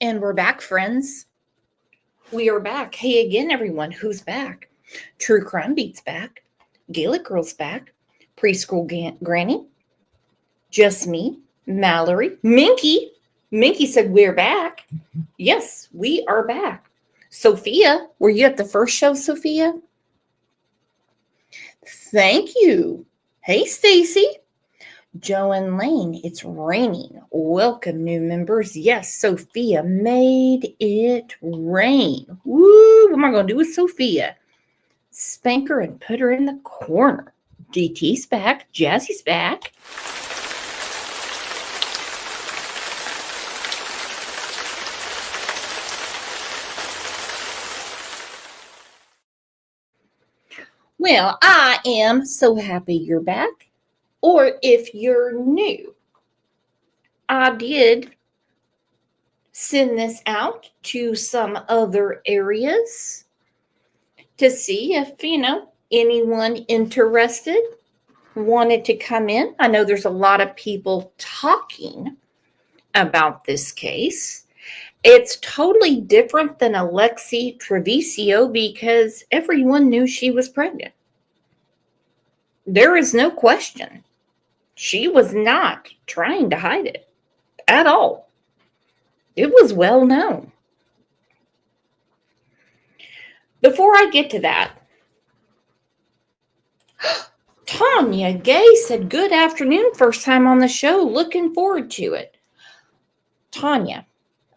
And we're back, friends. We are back. Hey again, everyone. Who's back? True Crime Beat's back. Gaelic Girl's back. Preschool Granny. Just me. Mallory. Minky. Minky said we're back. Yes, we are back. Sophia, were you at the first show, Sophia? Thank you. Hey, Stacy. Joe and Lane, it's raining. Welcome, new members. Yes, Sophia made it rain. Woo! What am I going to do with Sophia? Spank her and put her in the corner. DT's back. Jazzy's back. Well, I am so happy you're back. Or if you're new, I did send this out to some other areas to see if, anyone interested wanted to come in. I know there's a lot of people talking about this case. It's totally different than Alexi Treviso because everyone knew she was pregnant. There is no question. She was not trying to hide it at all. It was well known. Before I get to that, Tanya Gay said, good afternoon, first time on the show. Looking forward to it. Tanya,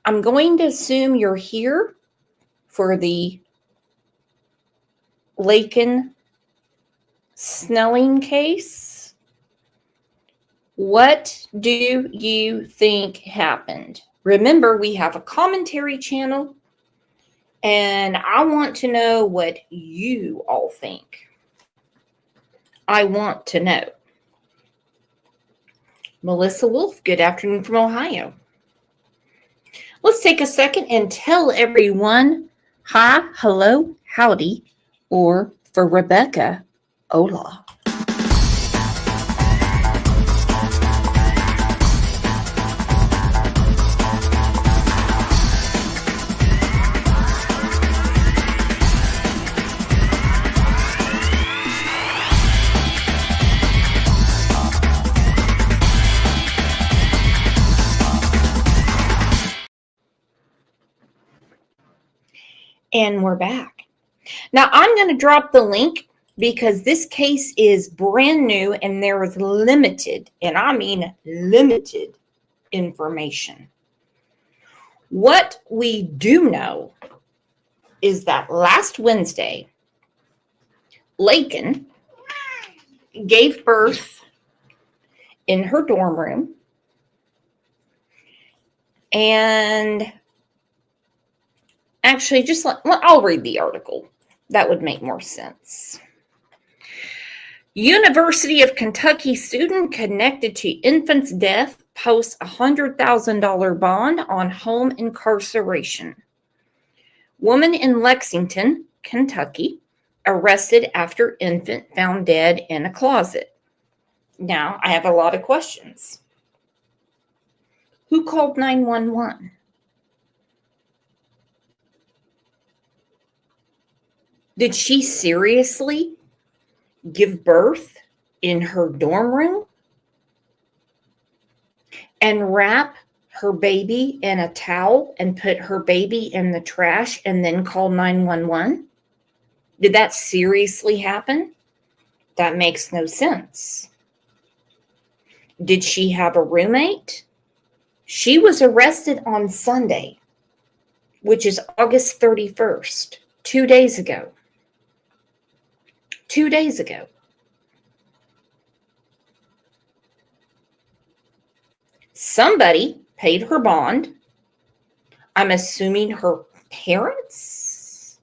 I'm going to assume you're here for the Laken Snelling case. What do you think happened? Remember, we have a commentary channel, and I want to know what you all think. I want to know. Melissa Wolf, good afternoon from Ohio. Let's take a second and tell everyone hi, hello, howdy, or for Rebecca, hola. And we're back. Now, I'm going to drop the link because this case is brand new and there is limited, and I mean limited, information. What we do know is that last Wednesday, Laken gave birth in her dorm room, and actually, I'll read the article. That would make more sense. University of Kentucky student connected to infant's death posts $100,000 bond on home incarceration. Woman in Lexington, Kentucky, arrested after infant found dead in a closet. Now, I have a lot of questions. Who called 911? Did she seriously give birth in her dorm room and wrap her baby in a towel and put her baby in the trash and then call 911? Did that seriously happen? That makes no sense. Did she have a roommate? She was arrested on Sunday, which is August 31st, 2 days ago. 2 days ago. Somebody paid her bond. I'm assuming her parents.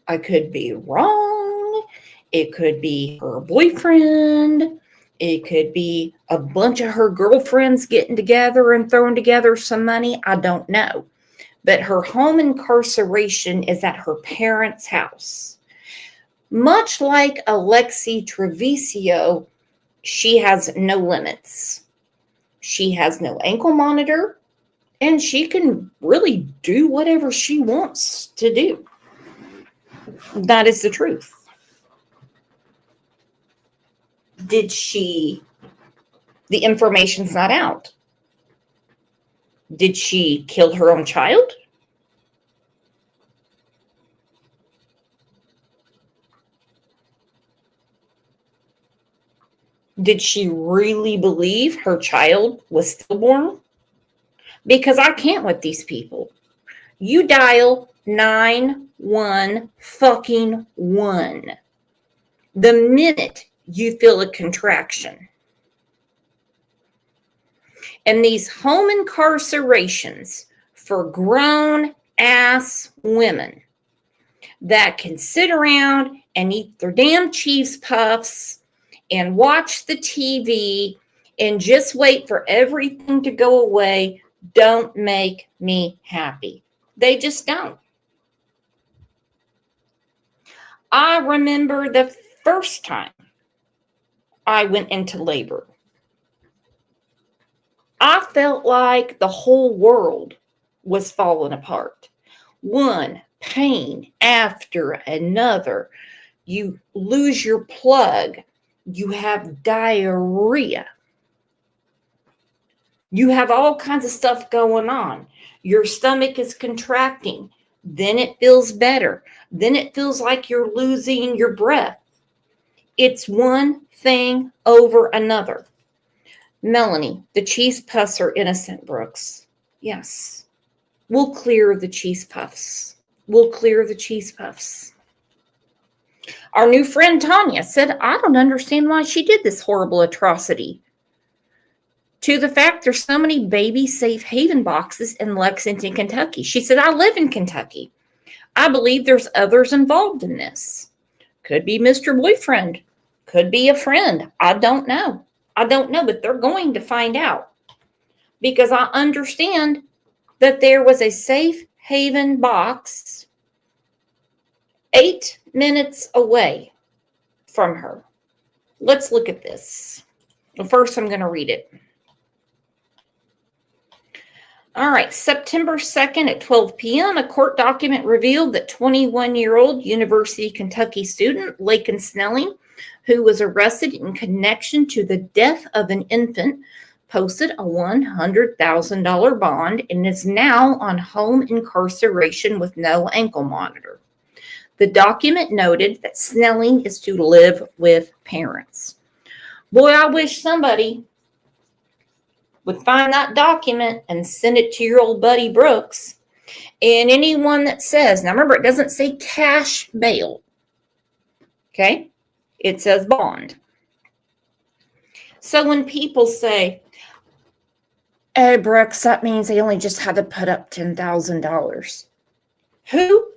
I could be wrong. It could be her boyfriend. It could be a bunch of her girlfriends getting together and throwing together some money. I don't know. But her home incarceration is at her parents' house. Much like Alexi Treviso, she has no limits. She has no ankle monitor. And she can really do whatever she wants to do. That is the truth. Did she, the information's not out. Did she kill her own child? Did she really believe her child was stillborn? Because I can't with these people. You dial 911 fucking 1 the minute you feel a contraction. And these home incarcerations for grown ass women that can sit around and eat their damn cheese puffs and watch the TV and just wait for everything to go away don't make me happy. They just don't. I remember the first time I went into labor. I felt like the whole world was falling apart. One pain after another. You lose your plug. You have diarrhea. You have all kinds of stuff going on. Your stomach is contracting. Then it feels better. Then it feels like you're losing your breath. It's one thing over another. Melanie, the cheese puffs are innocent, Brooks. Yes. We'll clear the cheese puffs. We'll clear the cheese puffs. Our new friend Tanya said, I don't understand why she did this horrible atrocity. To the fact there's so many baby safe haven boxes in Lexington, Kentucky. She said, I live in Kentucky. I believe there's others involved in this. Could be Mr. Boyfriend. Could be a friend. I don't know. But they're going to find out. Because I understand that there was a safe haven box 8 minutes away from her. Let's look at this. First, I'm going to read it. All right, September 2nd at 12 p.m., a court document revealed that 21-year-old University of Kentucky student Laken Snelling, who was arrested in connection to the death of an infant, posted a $100,000 bond and is now on home incarceration with no ankle monitor. The document noted that Snelling is to live with parents. Boy, I wish somebody would find that document and send it to your old buddy Brooks. And anyone that says, now remember, it doesn't say cash bail. Okay? It says bond. So when people say, hey, Brooks, that means they only just had to put up $10,000. Who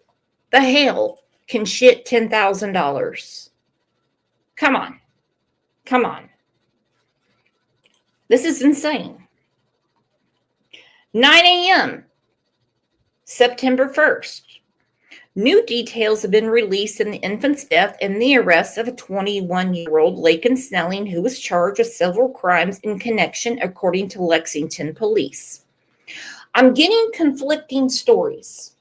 the hell can shit $10,000? Come on. This is insane. 9 a.m., September 1st. New details have been released in the infant's death and the arrest of a 21-year-old Laken Snelling who was charged with several crimes in connection, according to Lexington police. I'm getting conflicting stories.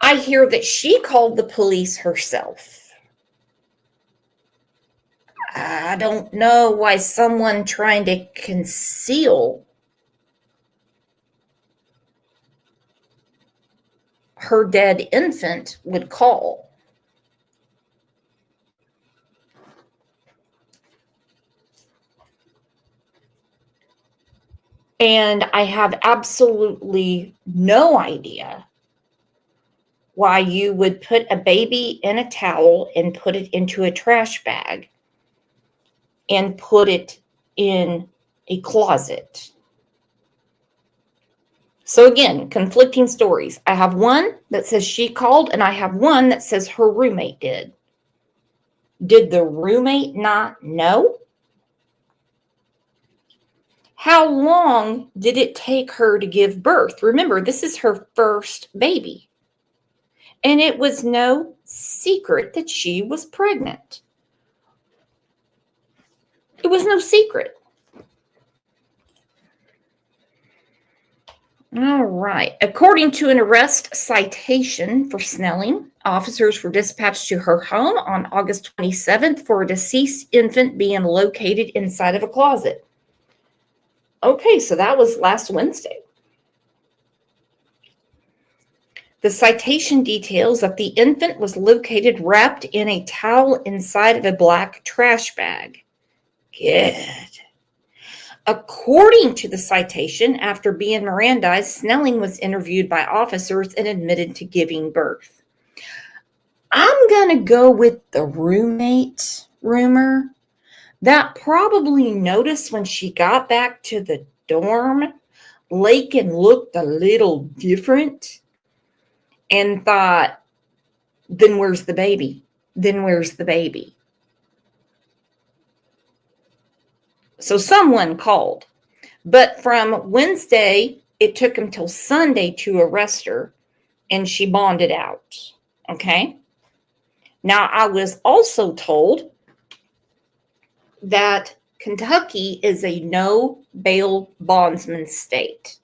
I hear that she called the police herself. I don't know why someone trying to conceal her dead infant would call. And I have absolutely no idea why you would put a baby in a towel and put it into a trash bag and put it in a closet. So again, conflicting stories. I have one that says she called, and I have one that says her roommate did. Did the roommate not know? How long did it take her to give birth? Remember, this is her first baby. And it was no secret that she was pregnant. It was no secret. All right. According to an arrest citation for Snelling, officers were dispatched to her home on August 27th for a deceased infant being located inside of a closet. Okay, so that was last Wednesday. The citation details that the infant was located wrapped in a towel inside of a black trash bag. Good. According to the citation, after being Mirandized, Snelling was interviewed by officers and admitted to giving birth. I'm going to go with the roommate rumor that probably noticed when she got back to the dorm, Lakin looked a little different and thought, then where's the baby? Then where's the baby? So someone called. But from Wednesday, it took him till Sunday to arrest her, and she bonded out. Okay? Now, I was also told that Kentucky is a no bail bondsman state.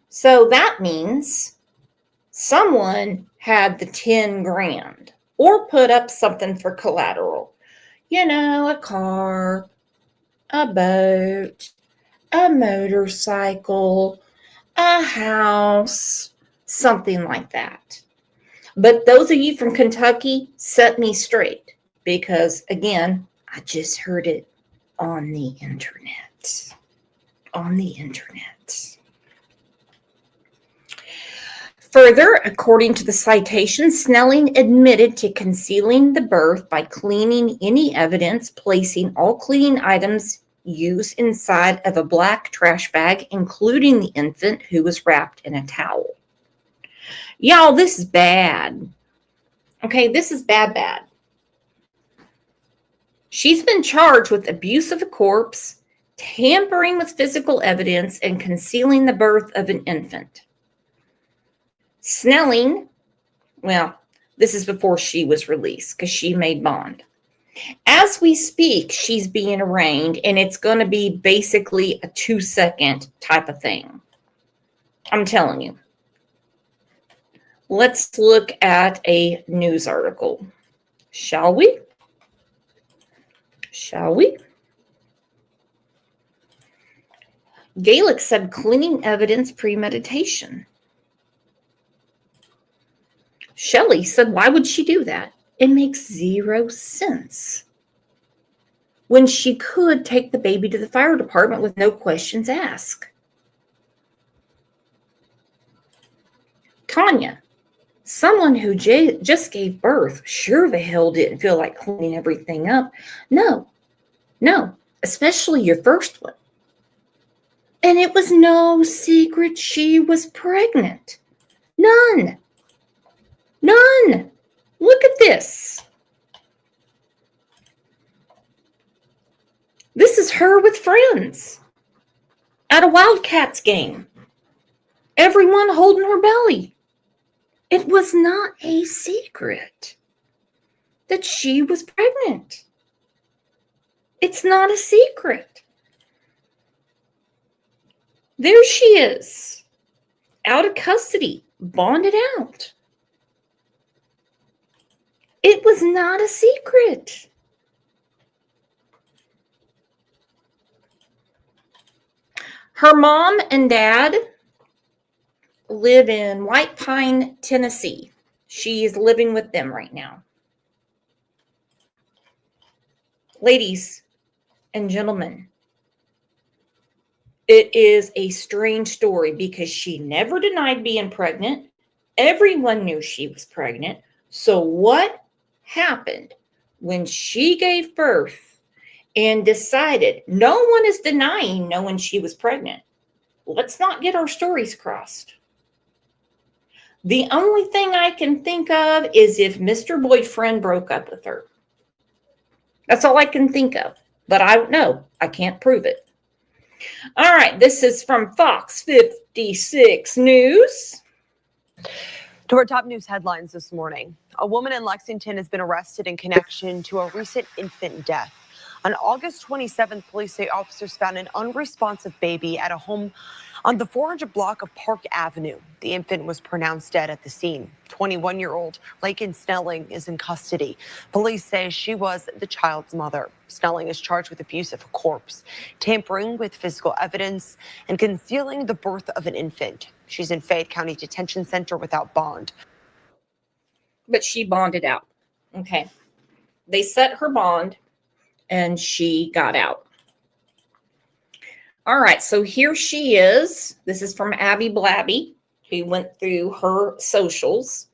So that means someone had the 10 grand or put up something for collateral. You know, a car, a boat, a motorcycle, a house, something like that. But those of you from Kentucky, set me straight because, again, I just heard it on the internet. On the internet. Further, according to the citation, Snelling admitted to concealing the birth by cleaning any evidence, placing all cleaning items used inside of a black trash bag, including the infant who was wrapped in a towel. Y'all, this is bad. Okay, this is bad. She's been charged with abuse of a corpse, tampering with physical evidence, and concealing the birth of an infant. Snelling, well, this is before she was released because she made bond. As we speak, she's being arraigned, and it's going to be basically a 2-second type of thing. I'm telling you. Let's look at a news article. Shall we? Shall we? Gaelic said cleaning evidence premeditation. Shelley said, why would she do that? It makes 0 sense. When she could take the baby to the fire department with no questions asked. Tanya, someone who just gave birth, sure the hell didn't feel like cleaning everything up. No, especially your first one. And it was no secret she was pregnant. None. Look at this. This is her with friends at a Wildcats game. Everyone holding her belly. It was not a secret that she was pregnant. It's not a secret. There she is, out of custody, bonded out. It was not a secret. Her mom and dad live in White Pine, Tennessee. She is living with them right now. Ladies and gentlemen, it is a strange story because she never denied being pregnant. Everyone knew she was pregnant. So what happened when she gave birth and decided no one is denying knowing she was pregnant? Let's not get our stories crossed. The only thing I can think of is if Mr. Boyfriend broke up with her. That's all I can think of. But I don't know. I can't prove it. All right. This is from Fox 56 News. To our top news headlines this morning. A woman in Lexington has been arrested in connection to a recent infant death. On August 27th, police say officers found an unresponsive baby at a home on the 400 block of Park Avenue. The infant was pronounced dead at the scene. 21-year-old Lakin Snelling is in custody. Police say she was the child's mother. Snelling is charged with abuse of a corpse, tampering with physical evidence, and concealing the birth of an infant. She's in Fayette County Detention Center without bond. But she bonded out. Okay. They set her bond and she got out. All right, so here she is. This is from Abby Blabby, who went through her socials.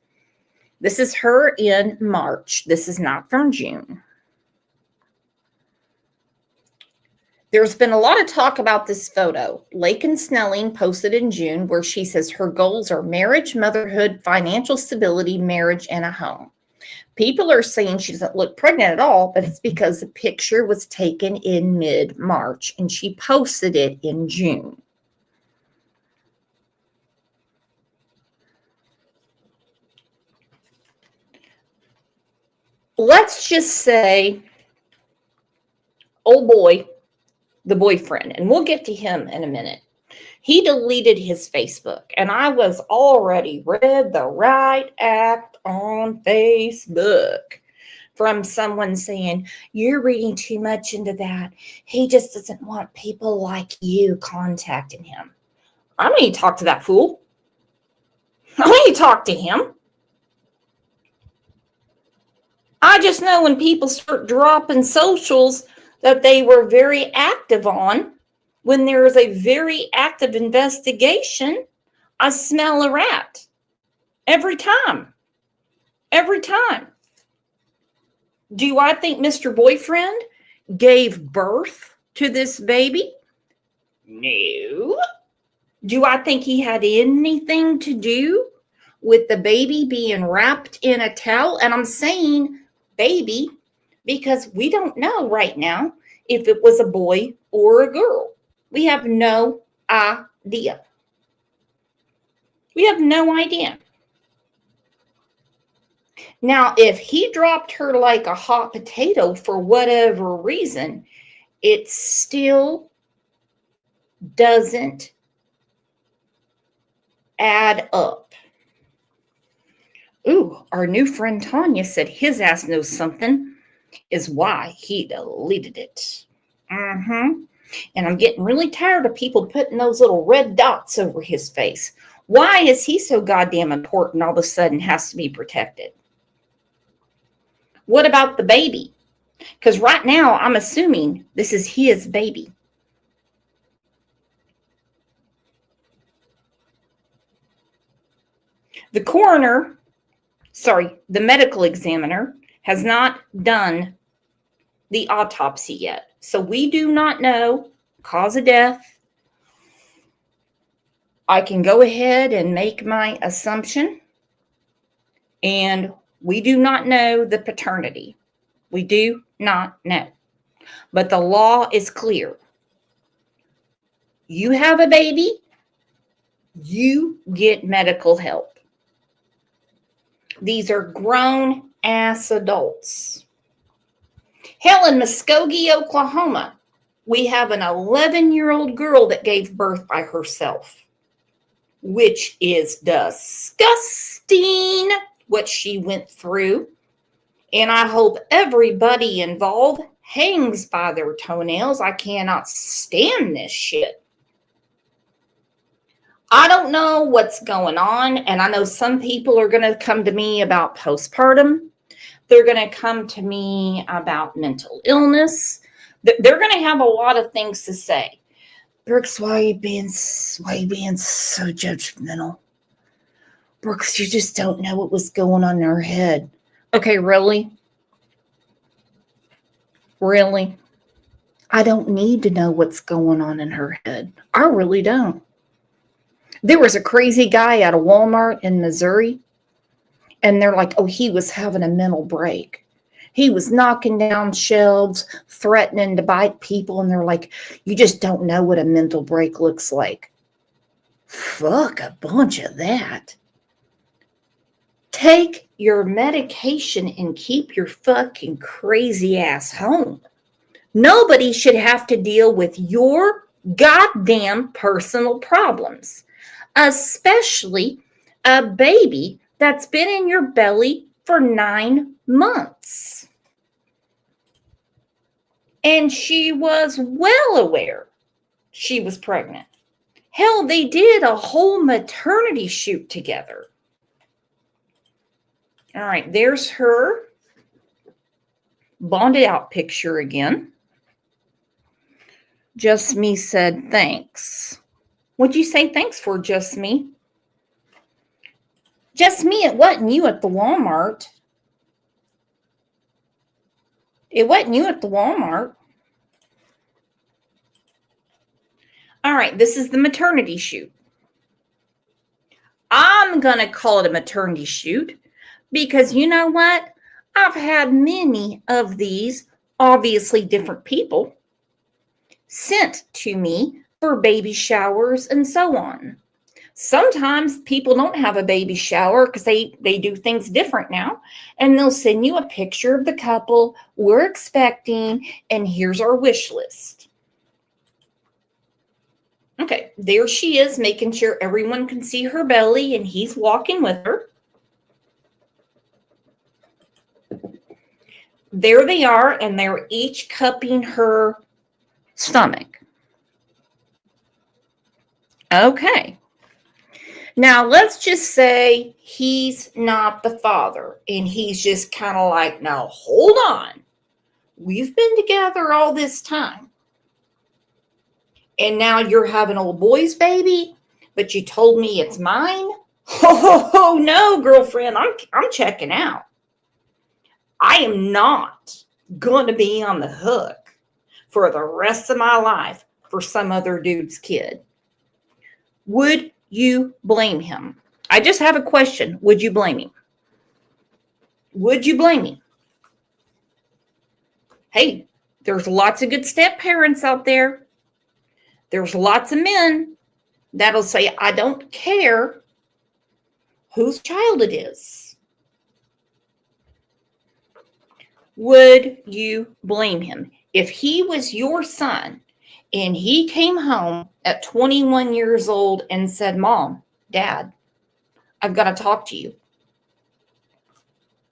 This is her in March. This is not from June. There's been a lot of talk about this photo. Lakin Snelling posted in June where she says her goals are marriage, motherhood, financial stability, marriage, and a home. People are saying she doesn't look pregnant at all, but it's because the picture was taken in mid-March and she posted it in June. Let's just say, oh boy, the boyfriend, and we'll get to him in a minute. He deleted his Facebook, and I was already read the right act on Facebook from someone saying, you're reading too much into that. He just doesn't want people like you contacting him. I don't need to talk to that fool. I don't need to talk to him. I just know when people start dropping socials that they were very active on, when there is a very active investigation, I smell a rat. Every time. Every time. Do I think Mr. Boyfriend gave birth to this baby? No. Do I think he had anything to do with the baby being wrapped in a towel? And I'm saying baby because we don't know right now if it was a boy or a girl. We have no idea. We have no idea. Now, if he dropped her like a hot potato for whatever reason, it still doesn't add up. Ooh, our new friend Tanya said his ass knows something is why he deleted it. And I'm getting really tired of people putting those little red dots over his face. Why is he so goddamn important all of a sudden has to be protected? What about the baby? Because right now I'm assuming this is his baby. The medical examiner has not done the autopsy yet. So we do not know cause of death. I can go ahead and make my assumption. And we do not know the paternity. We do not know. But the law is clear. You have a baby, you get medical help. These are grown-ass adults. Hell, in Muskogee, Oklahoma, we have an 11-year-old girl that gave birth by herself, which is disgusting what she went through. And I hope everybody involved hangs by their toenails. I cannot stand this shit. I don't know what's going on. And I know some people are going to come to me about postpartum. They're going to come to me about mental illness. They're going to have a lot of things to say. Brooks, why are you being so judgmental? Brooks, you just don't know what was going on in her head. Okay, really? Really? I don't need to know what's going on in her head. I really don't. There was a crazy guy at a Walmart in Missouri, and they're like, oh, he was having a mental break. He was knocking down shelves, threatening to bite people, and they're like, you just don't know what a mental break looks like. Fuck a bunch of that. Take your medication and keep your fucking crazy ass home. Nobody should have to deal with your goddamn personal problems, especially a baby that's been in your belly for 9 months. And she was well aware she was pregnant. Hell, they did a whole maternity shoot together. All right, there's her bonded out picture again. Just Me said thanks. What'd you say thanks for, Just Me? Just Me, it wasn't you at the Walmart. It wasn't you at the Walmart. All right, this is the maternity shoot. I'm going to call it a maternity shoot because you know what? I've had many of these, obviously different people, sent to me for baby showers and so on. Sometimes people don't have a baby shower because they do things different now. And they'll send you a picture of the couple we're expecting, and here's our wish list. Okay, there she is, making sure everyone can see her belly, and he's walking with her. There they are, and they're each cupping her stomach. Okay. Now, let's just say he's not the father, and he's just kind of like, now, hold on. We've been together all this time. And now you're having old boy's baby, but you told me it's mine? Oh, no, girlfriend, I'm checking out. I am not going to be on the hook for the rest of my life for some other dude's kid. Would you blame him? I just have a question. Would you blame him? Would you blame him? Hey, there's lots of good step parents out there. There's lots of men that'll say, I don't care whose child it is. Would you blame him? If he was your son and he came home at 21 years old and said, Mom, Dad, I've got to talk to you.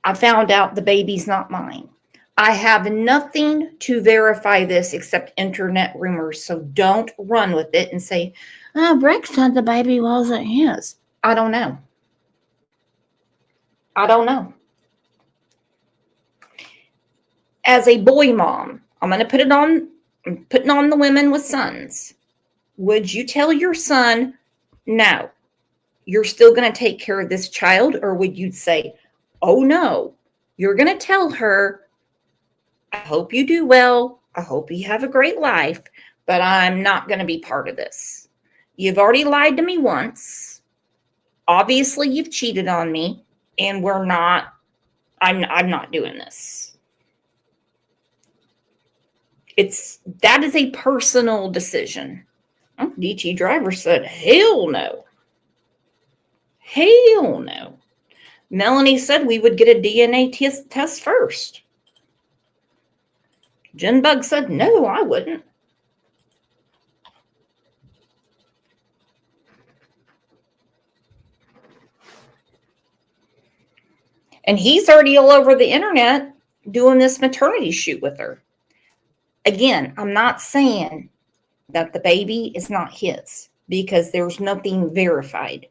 I found out the baby's not mine. I have nothing to verify this except internet rumors, so don't run with it and say, oh, Breck said the baby wasn't his. I don't know. I don't know. As a boy mom, I'm putting on the women with sons. Would you tell your son, no, you're still going to take care of this child? Or would you say, oh no, you're going to tell her, I hope you do well. I hope you have a great life, but I'm not going to be part of this. You've already lied to me once. Obviously, you've cheated on me, and I'm not doing this. That is a personal decision. Oh, DT Driver said, hell no. Hell no. Melanie said we would get a DNA test first. Jen Bug said, no, I wouldn't. And he's already all over the internet doing this maternity shoot with her. Again, I'm not saying that the baby is not his because there's nothing verified.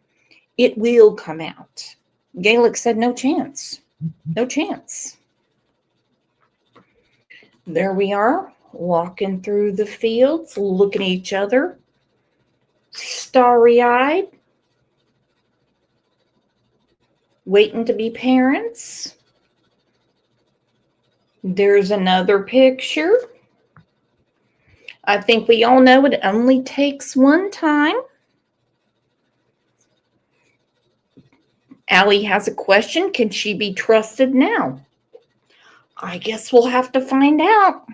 It will come out. Gaelic said, no chance. No chance. There we are, walking through the fields, looking at each other, starry-eyed, waiting to be parents. There's another picture. I think we all know it only takes one time. Allie has a question. Can she be trusted now? I guess we'll have to find out.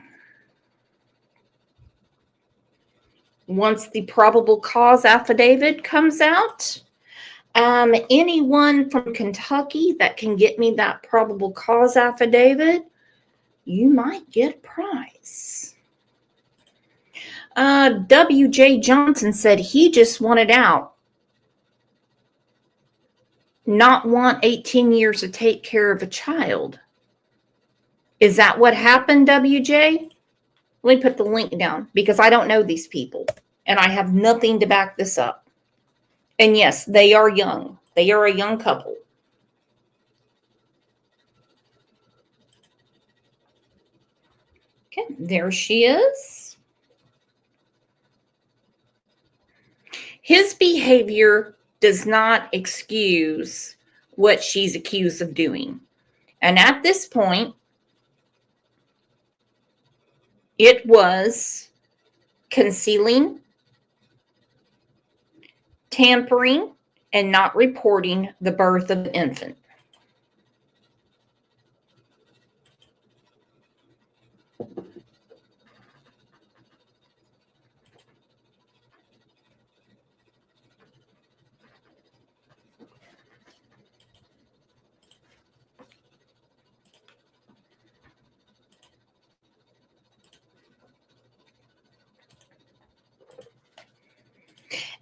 Once the probable cause affidavit comes out, anyone from Kentucky that can get me that probable cause affidavit, you might get a prize. W.J. Johnson said he just wanted out. Not want 18 years to take care of a child. Is that what happened, WJ? Let me put the link down because I don't know these people and I have nothing to back this up. And yes, they are young. They are a young couple. Okay, there she is. His behavior does not excuse what she's accused of doing. And at this point, it was concealing, tampering, and not reporting the birth of the infant.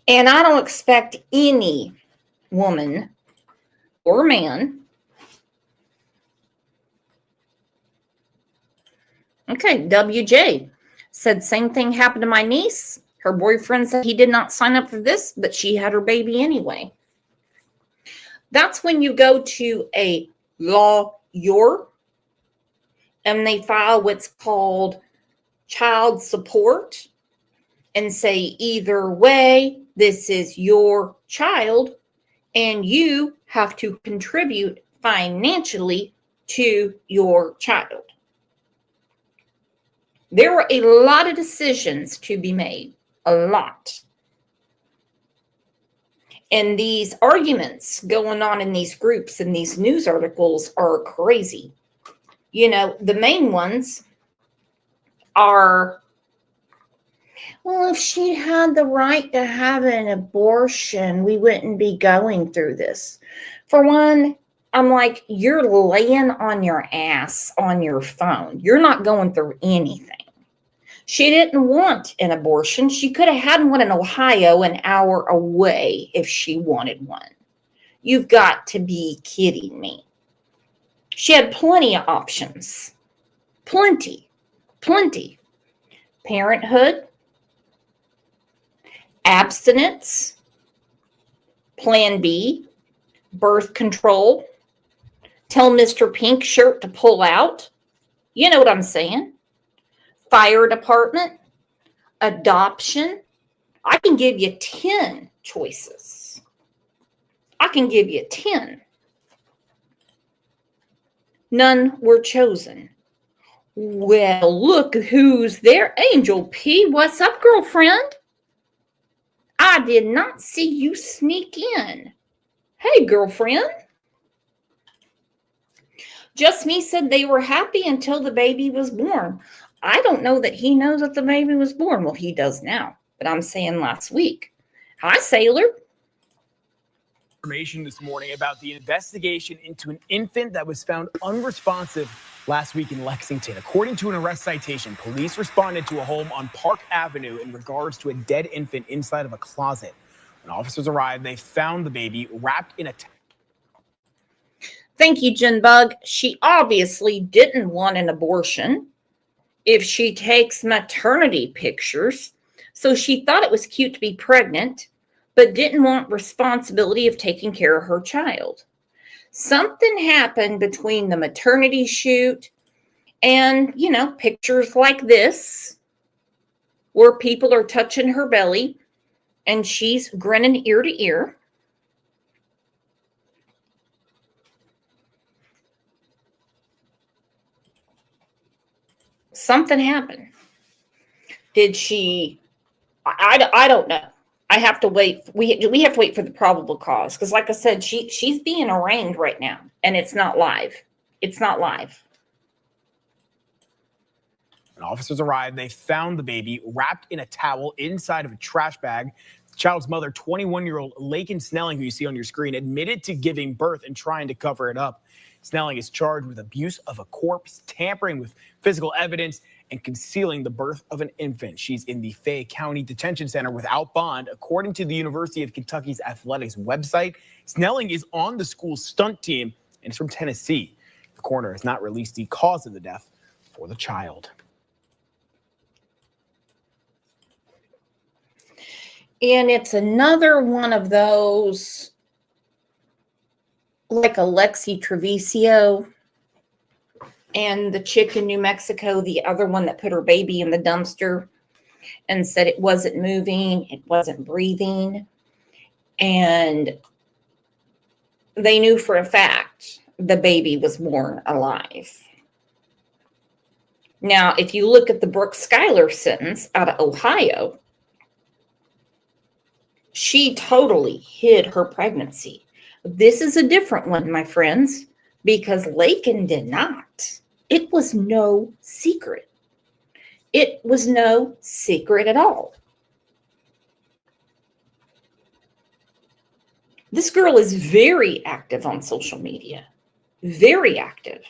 And I don't expect any woman or man. Okay, WJ said same thing happened to my niece. Her boyfriend said he did not sign up for this, but she had her baby anyway. That's when you go to a lawyer and they file what's called child support and say either way, this is your child and you have to contribute financially to your child. There are a lot of decisions to be made, a lot. And these arguments going on in these groups and these news articles are crazy. You know, the main ones are, well, if she had the right to have an abortion, we wouldn't be going through this. For one, I'm like, you're laying on your ass on your phone. You're not going through anything. She didn't want an abortion. She could have had one in Ohio an hour away if she wanted one. You've got to be kidding me. She had plenty of options. Plenty. Parenthood, abstinence, Plan B, birth control, tell Mr. Pink Shirt to pull out. You know what I'm saying? Fire department, adoption. I can give you 10 choices. I can give you 10. None were chosen. Well, look who's there. Angel P. What's up, girlfriend? I did not see you sneak in. Hey, girlfriend. Just Me said they were happy until the baby was born. I don't know that he knows that the baby was born. Well, he does now, but I'm saying last week. Hi, Sailor. Information this morning about the investigation into an infant that was found unresponsive last week in Lexington. According to an arrest citation, police responded to a home on Park Avenue in regards to a dead infant inside of a closet. When officers arrived, they found the baby wrapped in a Thank you, Jinbug. She obviously didn't want an abortion if she takes maternity pictures. So she thought it was cute to be pregnant, but didn't want responsibility of taking care of her child. Something happened between the maternity shoot and, you know, pictures like this where people are touching her belly and she's grinning ear to ear. Something happened. Did she? I don't know. I have to wait. We have to wait for the probable cause because, like I said, she's being arraigned right now, and it's not live. It's not live. When officers arrived, they found the baby wrapped in a towel inside of a trash bag. The child's mother, 21-year-old Lakin Snelling, who you see on your screen, admitted to giving birth and trying to cover it up. Snelling is charged with abuse of a corpse, tampering with physical evidence, and concealing the birth of an infant. She's in the Fayette County Detention Center without bond. According to the University of Kentucky's athletics website, Snelling is on the school's stunt team and is from Tennessee. The coroner has not released the cause of the death for the child. And it's another one of those, like Alexi Treviso and the chick in New Mexico, the other one that put her baby in the dumpster and said it wasn't moving, it wasn't breathing. And they knew for a fact the baby was born alive. Now, if you look at the Brooke Schuyler sentence out of Ohio, she totally hid her pregnancy. This is a different one, my friends, because Laken did not. It was no secret. It was no secret at all. This girl is very active on social media. Very active.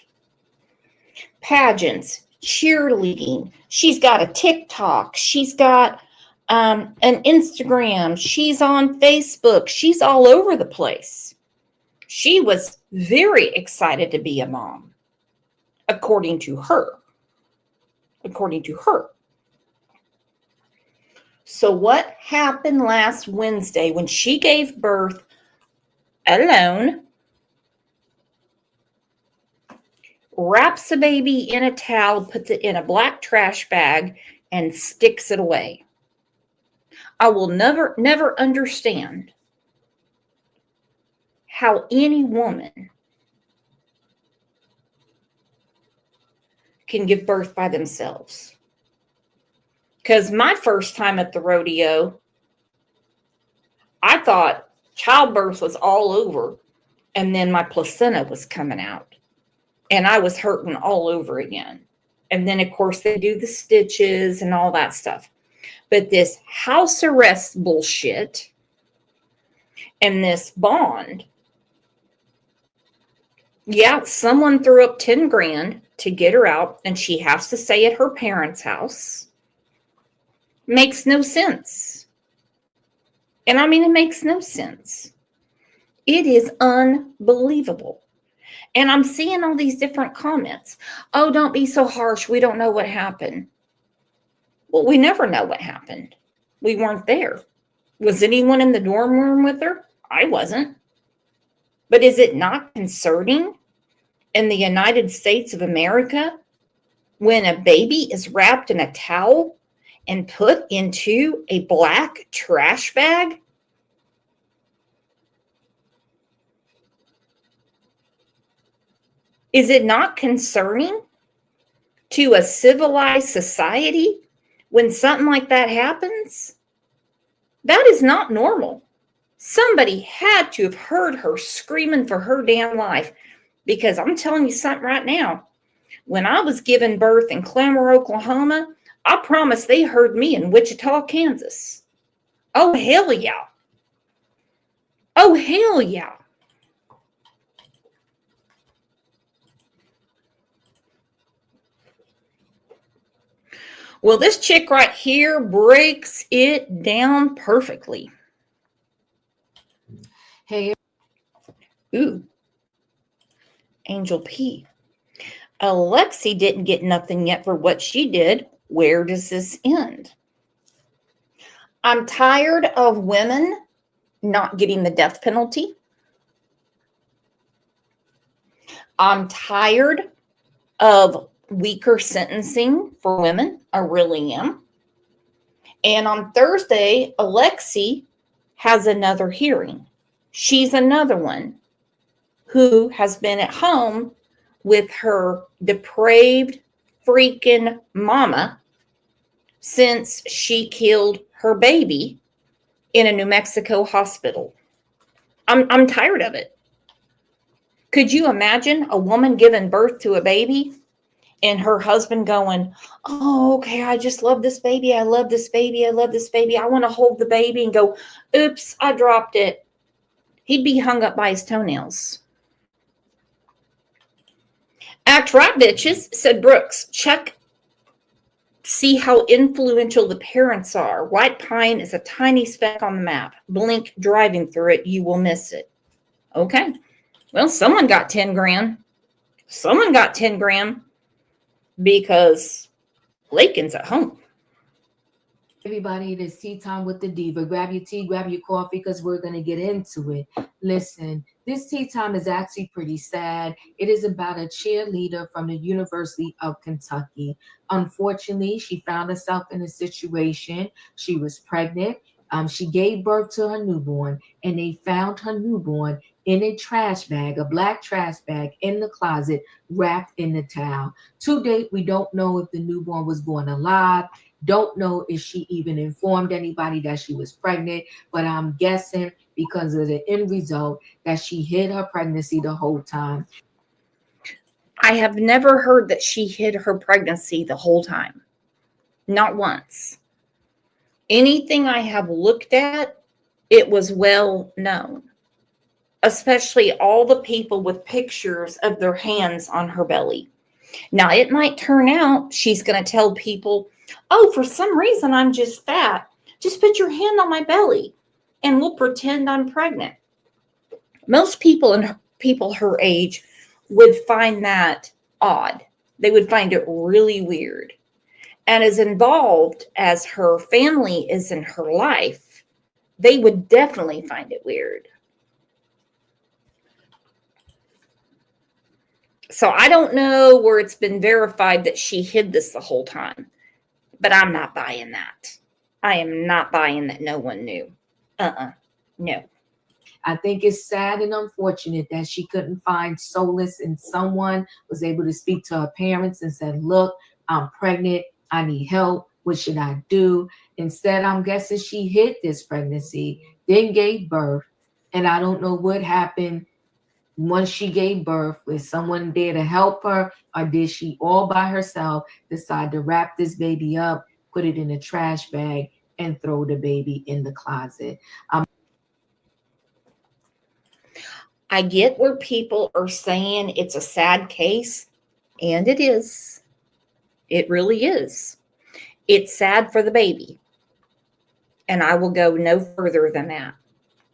Pageants, cheerleading. She's got a TikTok. She's got an Instagram. She's on Facebook. She's all over the place. She was very excited to be a mom, according to her. According to her. So what happened last Wednesday when she gave birth alone, wraps the baby in a towel, puts it in a black trash bag, and sticks it away? I will never understand how any woman can give birth by themselves. Because my first time at the rodeo, I thought childbirth was all over, and then my placenta was coming out, and I was hurting all over again. And then, of course, they do the stitches and all that stuff. But this house arrest bullshit and this bond, yeah, someone threw up 10 grand to get her out, and she has to stay at her parents' house. Makes no sense. And I mean, it makes no sense. It is unbelievable. And I'm seeing all these different comments. Oh, don't be so harsh. We don't know what happened. Well, we never know what happened. We weren't there. Was anyone in the dorm room with her? I wasn't. But is it not concerning in the United States of America when a baby is wrapped in a towel and put into a black trash bag? Is it not concerning to a civilized society when something like that happens? That is not normal. Somebody had to have heard her screaming for her damn life, because I'm telling you something right now. When I was giving birth in Clamor, Oklahoma, I promise they heard me in Wichita, Kansas. Oh, hell yeah. Oh, hell yeah. Well, this chick right here breaks it down perfectly. Hey. Ooh. Angel P. Alexi didn't get nothing yet for what she did. Where does this end? I'm tired of women not getting the death penalty. I'm tired of weaker sentencing for women. I really am. And on Thursday, Alexi has another hearing. She's another one who has been at home with her depraved freaking mama since she killed her baby in a New Mexico hospital. I'm tired of it. Could you imagine a woman giving birth to a baby and her husband going, oh, okay, I just love this baby. I love this baby. I love this baby. I want to hold the baby, and go, oops, I dropped it. He'd be hung up by his toenails. Act right, bitches, said Brooks. Check see how influential the parents are. White Pine is a tiny speck on the map. Blink driving through it, you will miss it. Okay. Well, someone got 10 grand. Someone got 10 grand because Lakin's at home. Everybody, it is tea time with the diva. Grab your tea, grab your coffee, because we're going to get into it. Listen, this tea time is actually pretty sad. It is about a cheerleader from the University of Kentucky. Unfortunately, she found herself in a situation. She was pregnant. She gave birth to her newborn, and they found her newborn in a trash bag, a black trash bag in the closet, wrapped in the towel. To date, we don't know if the newborn was born alive. Don't know if she even informed anybody that she was pregnant, but I'm guessing because of the end result that she hid her pregnancy the whole time. I have never heard that she hid her pregnancy the whole time. Not once. Anything I have looked at, it was well known, especially all the people with pictures of their hands on her belly. Now, it might turn out she's going to tell people, oh, for some reason, I'm just fat. Just put your hand on my belly and we'll pretend I'm pregnant. Most people her age would find that odd. They would find it really weird. And as involved as her family is in her life, they would definitely find it weird. So I don't know where it's been verified that she hid this the whole time. But I'm not buying that. I am not buying that no one knew. No. I think it's sad and unfortunate that she couldn't find solace in someone, was able to speak to her parents and said, look, I'm pregnant. I need help. What should I do? Instead, I'm guessing she hid this pregnancy, then gave birth. And I don't know what happened once she gave birth. Was someone there to help her, or did she all by herself decide to wrap this baby up, put it in a trash bag, and throw the baby in the closet? I get where people are saying it's a sad case, and it is. It really is. It's sad for the baby. And I will go no further than that.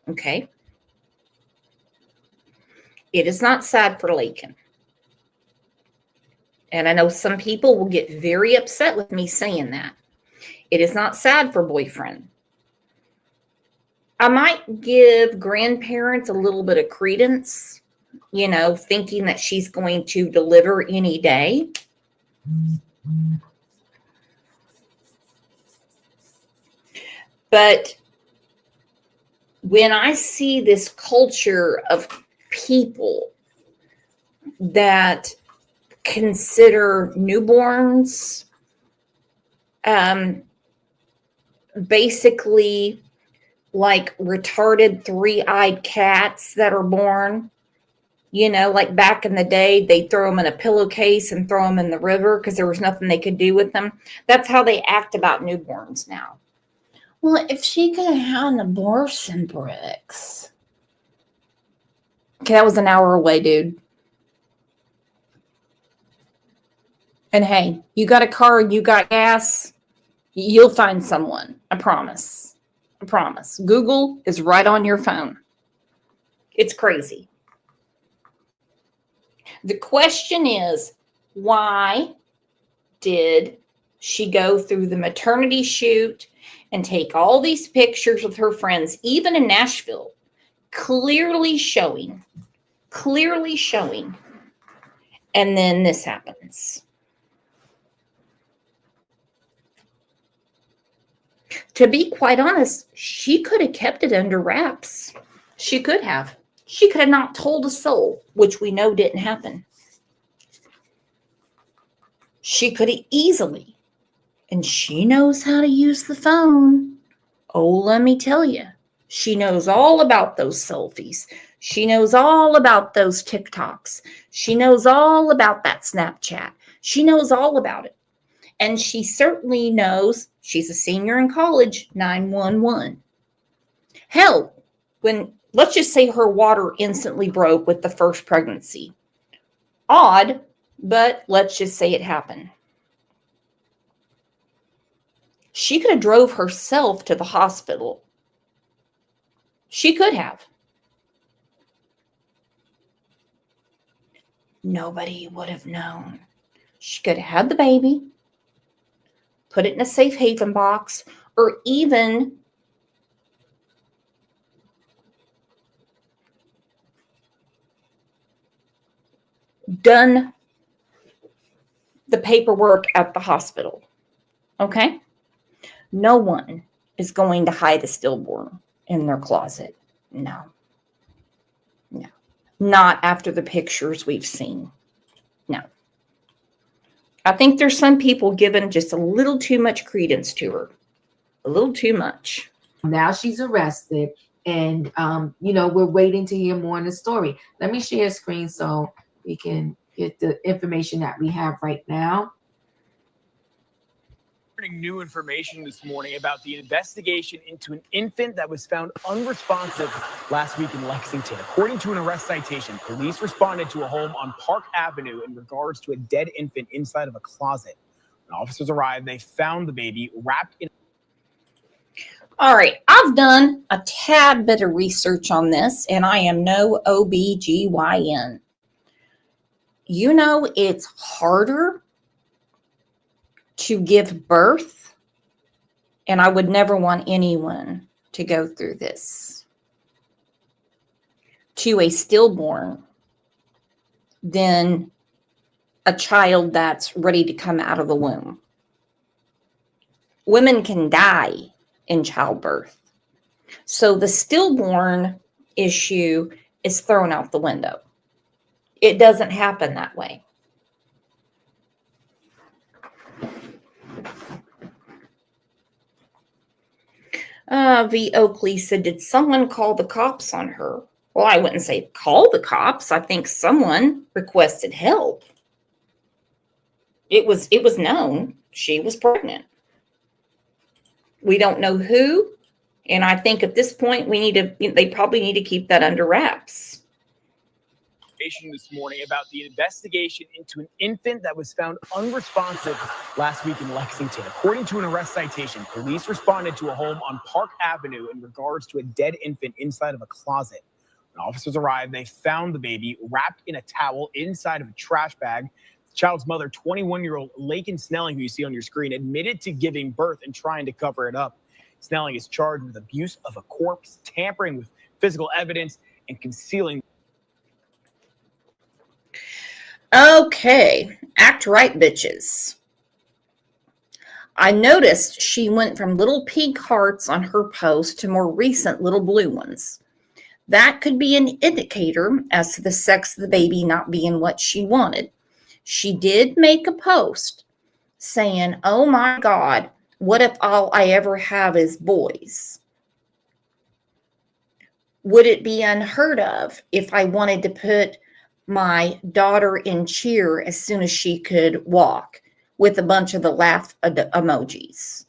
Okay? It is not sad for Laken. And I know some people will get very upset with me saying that. It is not sad for boyfriend. I might give grandparents a little bit of credence, thinking that she's going to deliver any day. But when I see this culture of people that consider newborns basically like retarded three-eyed cats that are born, like back in the day, they'd throw them in a pillowcase and throw them in the river because there was nothing they could do with them. That's how they act about newborns now. Well, if she could have had an abortion, Bricks. Okay, that was an hour away, dude. And hey, you got a car, you got gas, you'll find someone. I promise. I promise. Google is right on your phone. It's crazy. The question is, why did she go through the maternity shoot and take all these pictures with her friends, even in Nashville, clearly showing, and then this happens? To be quite honest, she could have kept it under wraps. She could have. She could have not told a soul, which we know didn't happen. She could have easily. And she knows how to use the phone. Oh, let me tell you. She knows all about those selfies. She knows all about those TikToks. She knows all about that Snapchat. She knows all about it. And she certainly knows, she's a senior in college, 911. Hell, let's just say her water instantly broke with the first pregnancy. Odd, but let's just say it happened. She could have drove herself to the hospital. She could have. Nobody would have known. She could have had the baby, put it in a safe haven box, or even done the paperwork at the hospital. Okay? No one is going to hide a stillborn in their closet. No. No. Not after the pictures we've seen. No. I think there's some people giving just a little too much credence to her. A little too much. Now she's arrested, and we're waiting to hear more in the story. Let me share a screen so we can get the information that we have right now. New information this morning about the investigation into an infant that was found unresponsive last week in Lexington. According to an arrest citation, police responded to a home on Park Avenue in regards to a dead infant inside of a closet. When officers arrived, they found the baby wrapped in. All right, I've done a tad bit of research on this, and I am no OBGYN. You know, it's harder to give birth, and I would never want anyone to go through this, to a stillborn than a child that's ready to come out of the womb. Women can die in childbirth. So the stillborn issue is thrown out the window. It doesn't happen that way. V. Oakley said, did someone call the cops on her? Well, I wouldn't say call the cops. I think someone requested help. It was known she was pregnant. We don't know who, and I think at this point they probably need to keep that under wraps. This morning about the investigation into an infant that was found unresponsive last week in Lexington. According to an arrest citation, police responded to a home on Park Avenue in regards to a dead infant inside of a closet. When officers arrived, they found the baby wrapped in a towel inside of a trash bag. The child's mother, 21-year-old Lakin Snelling, who you see on your screen, admitted to giving birth and trying to cover it up. Snelling is charged with abuse of a corpse, tampering with physical evidence, and concealing. Okay, act right, bitches. I noticed she went from little pink hearts on her post to more recent little blue ones. That could be an indicator as to the sex of the baby not being what she wanted. She did make a post saying, oh my God, what if all I ever have is boys? Would it be unheard of if I wanted to put my daughter in cheer as soon as she could walk with a bunch of the laugh emojis?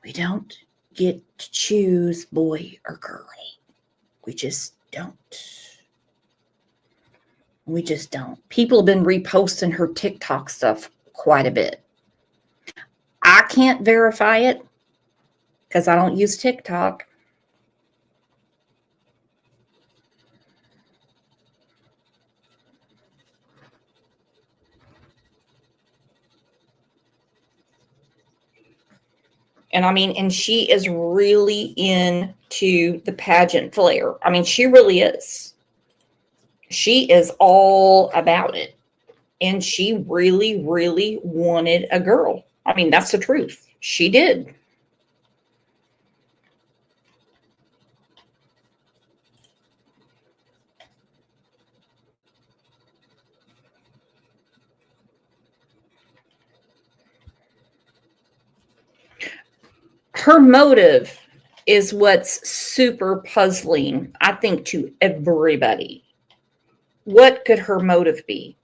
We don't get to choose boy or girl. We just don't. We just don't. People have been reposting her TikTok stuff quite a bit. I can't verify it because I don't use TikTok. And she is really into the pageant flair. I mean, she really is. She is all about it. And she really, really wanted a girl. I mean, that's the truth. She did. Her motive is what's super puzzling, I think, to everybody. What could her motive be?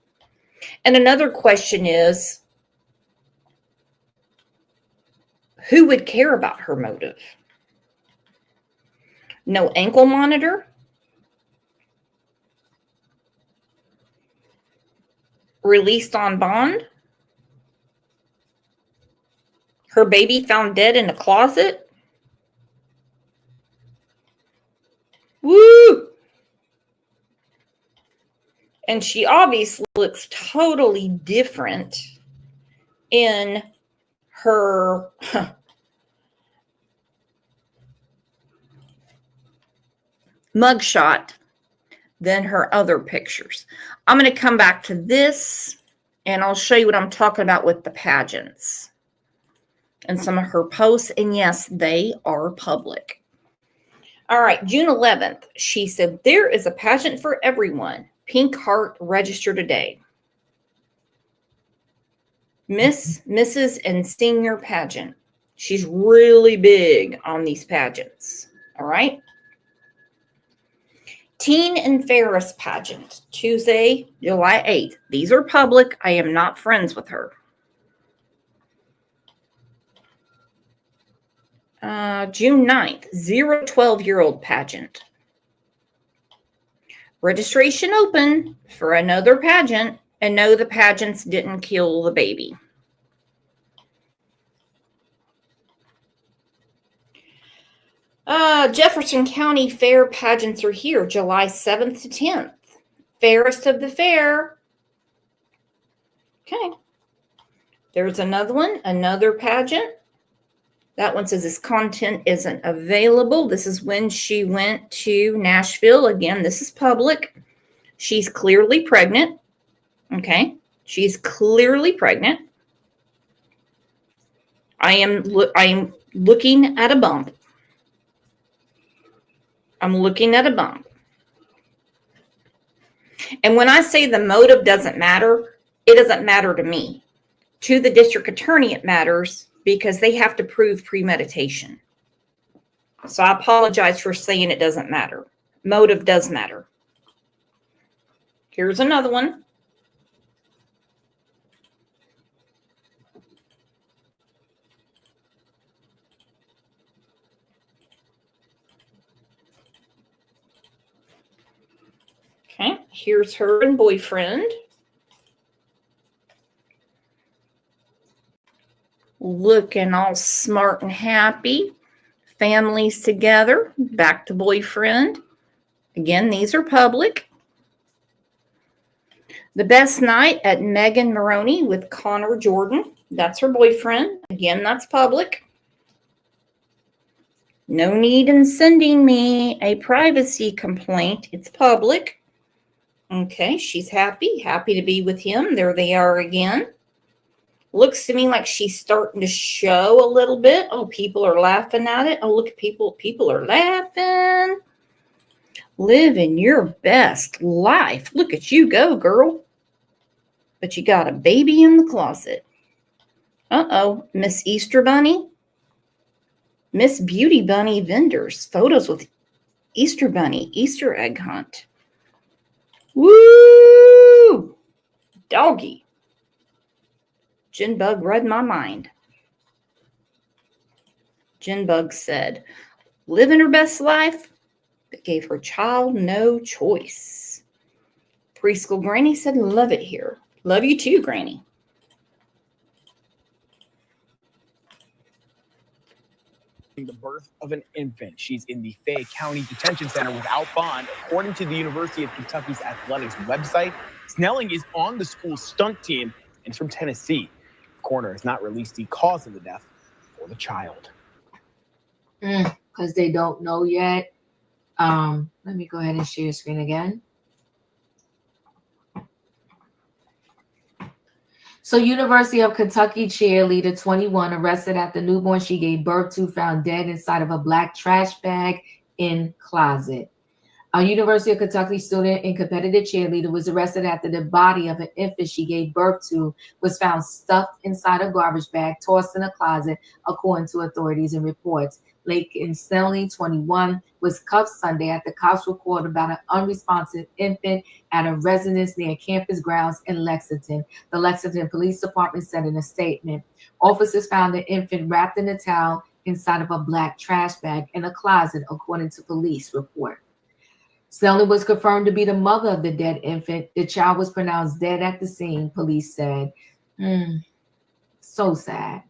And another question is, who would care about her motive? No ankle monitor? Released on bond? Her baby found dead in a closet. Woo! And she obviously looks totally different in her mugshot than her other pictures. I'm going to come back to this and I'll show you what I'm talking about with the pageants and some of her posts. And yes, they are public. All right, June 11th, she said, there is a pageant for everyone. Pink Heart, register today. Miss, Mrs., and Senior pageant. She's really big on these pageants. All right. Teen and Ferris pageant, Tuesday, July 8th. These are public. I am not friends with her. June 9th, 0-12-year-old pageant. Registration open for another pageant, and no, the pageants didn't kill the baby. Jefferson County Fair pageants are here, July 7th to 10th. Fairest of the fair. Okay. There's another one, another pageant. That one says this content isn't available. This is when she went to Nashville. Again, this is public. She's clearly pregnant. Okay. She's clearly pregnant. I am looking at a bump. I'm looking at a bump. And when I say the motive doesn't matter, it doesn't matter to me. To the district attorney, it matters because they have to prove premeditation. So I apologize for saying it doesn't matter. Motive does matter. Here's another one. Okay, here's her and boyfriend. Looking all smart and happy. Families together. Back to boyfriend. Again, these are public. The best night at Megan Maroney with Connor Jordan. That's her boyfriend. Again, that's public. No need in sending me a privacy complaint. It's public. Okay, she's happy to be with him. There they are again. Looks to me like she's starting to show a little bit. Oh, people are laughing at it. Oh, look at people. People are laughing. Living your best life. Look at you go, girl. But you got a baby in the closet. Uh-oh, Miss Easter Bunny. Miss Beauty Bunny vendors. Photos with Easter Bunny. Easter egg hunt. Woo! Doggy. Jinbug read my mind. Jinbug said, living her best life, but gave her child no choice. Preschool Granny said, love it here. Love you too, Granny. The birth of an infant. She's in the Fayette County Detention Center without bond. According to the University of Kentucky's athletics website, Snelling is on the school's stunt team and is from Tennessee. The coroner has not released the cause of the death for the child. Because they don't know yet. Let me go ahead and share your screen again. So University of Kentucky cheerleader 21 arrested after newborn she gave birth to found dead inside of a black trash bag in closet. A University of Kentucky student and competitive cheerleader was arrested after the body of an infant she gave birth to was found stuffed inside a garbage bag, tossed in a closet, according to authorities and reports. Laken Snelling, 21, was cuffed Sunday after cops reported about an unresponsive infant at a residence near campus grounds in Lexington. The Lexington Police Department said in a statement, officers found the infant wrapped in a towel inside of a black trash bag in a closet, according to police report. Snelling was confirmed to be the mother of the dead infant. The child was pronounced dead at the scene, police said. So sad.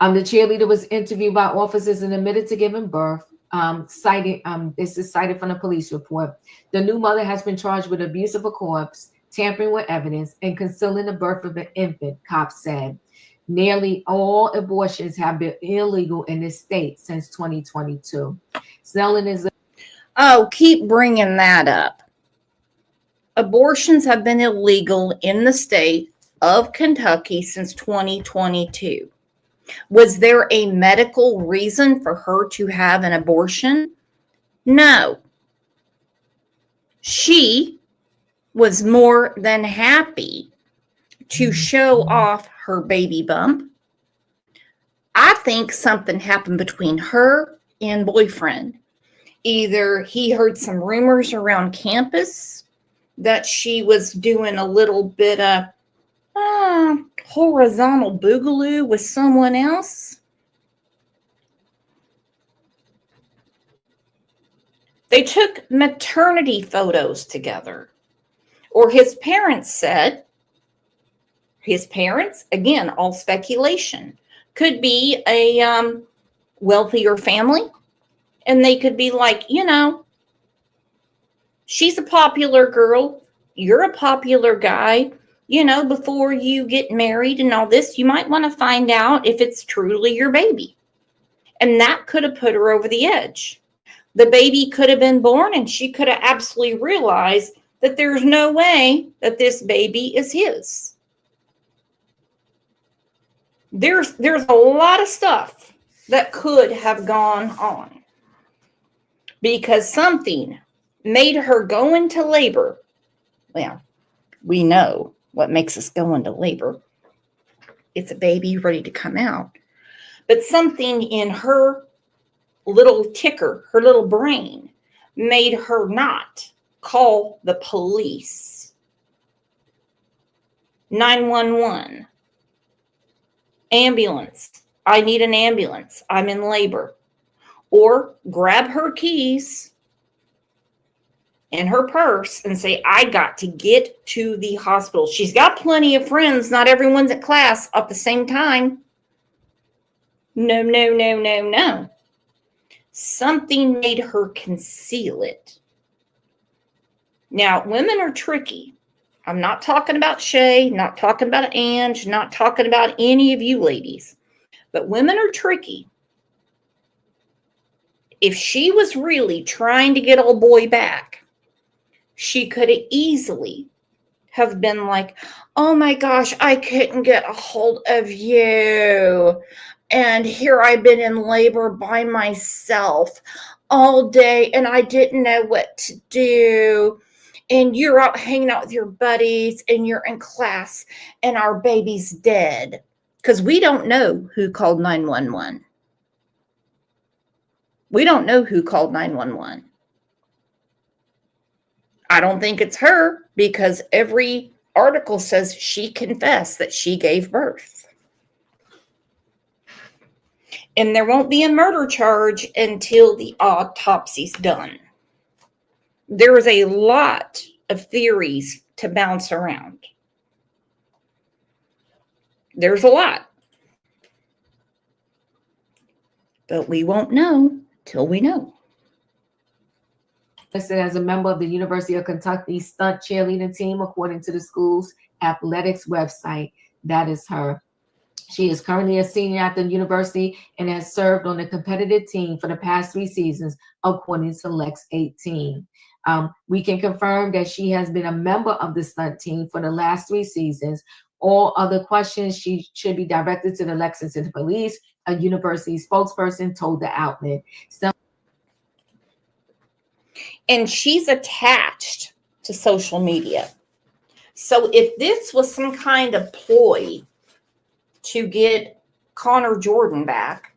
The cheerleader was interviewed by officers and admitted to giving birth. This is cited from the police report. The new mother has been charged with abuse of a corpse, tampering with evidence, and concealing the birth of an infant, cops said. Nearly all abortions have been illegal in this state since 2022. Snelling is Oh, keep bringing that up. Abortions have been illegal in the state of Kentucky since 2022. Was there a medical reason for her to have an abortion? No. She was more than happy to show off her baby bump. I think something happened between her and boyfriend. Either he heard some rumors around campus that she was doing a little bit of horizontal boogaloo with someone else. They took maternity photos together. Or his parents said, his parents, again, all speculation, could be a wealthier family. And they could be like, you know, she's a popular girl. You're a popular guy. You know, before you get married and all this, you might want to find out if it's truly your baby. And that could have put her over the edge. The baby could have been born and she could have absolutely realized that there's no way that this baby is his. There's a lot of stuff that could have gone on because something made her go into labor. Well, we know what makes us go into labor. It's a baby ready to come out. But something in her little ticker, her little brain, made her not call the police. 911. Ambulance. I need an ambulance. I'm in labor. Or grab her keys in her purse and say, I got to get to the hospital. She's got plenty of friends. Not everyone's at class at the same time. No, no, no, no, no. Something made her conceal it. Now, women are tricky. I'm not talking about Shay, not talking about Ange, not talking about any of you ladies. But women are tricky. If she was really trying to get old boy back, she could have easily have been like, oh my gosh, I couldn't get a hold of you. And here I've been in labor by myself all day and I didn't know what to do. And you're out hanging out with your buddies and you're in class and our baby's dead. Because we don't know who called 911. We don't know who called 911. I don't think it's her because every article says she confessed that she gave birth. And there won't be a murder charge until the autopsy's done. There is a lot of theories to bounce around. There's a lot. But we won't know till we know. Listed as a member of the University of Kentucky stunt cheerleading team, according to the school's athletics website. That is her. She is currently a senior at the university and has served on the competitive team for the past 3 seasons, according to Lex 18. We can confirm that she has been a member of the stunt team for the last 3 seasons. All other questions she should be directed to the Lexington police, a university spokesperson told the outlet. And she's attached to social media. So if this was some kind of ploy to get Connor Jordan back,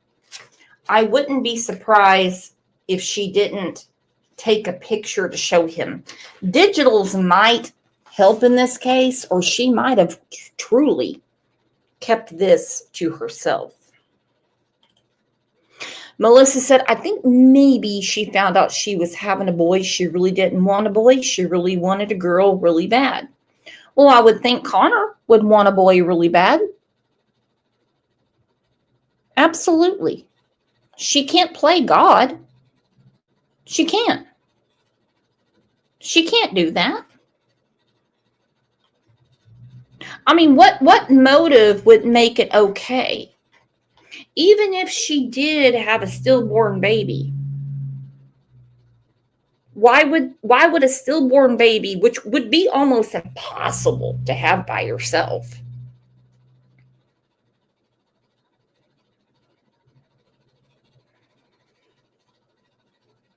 I wouldn't be surprised if she didn't take a picture to show him. Digitals might help in this case, or she might have truly kept this to herself. Melissa said, I think maybe she found out she was having a boy. She really didn't want a boy. She really wanted a girl really bad. Well, I would think Connor would want a boy really bad. Absolutely. She can't play God. She can't. She can't do that. I mean, what motive would make it okay? Even if she did have a stillborn baby, why would a stillborn baby, which would be almost impossible to have by yourself,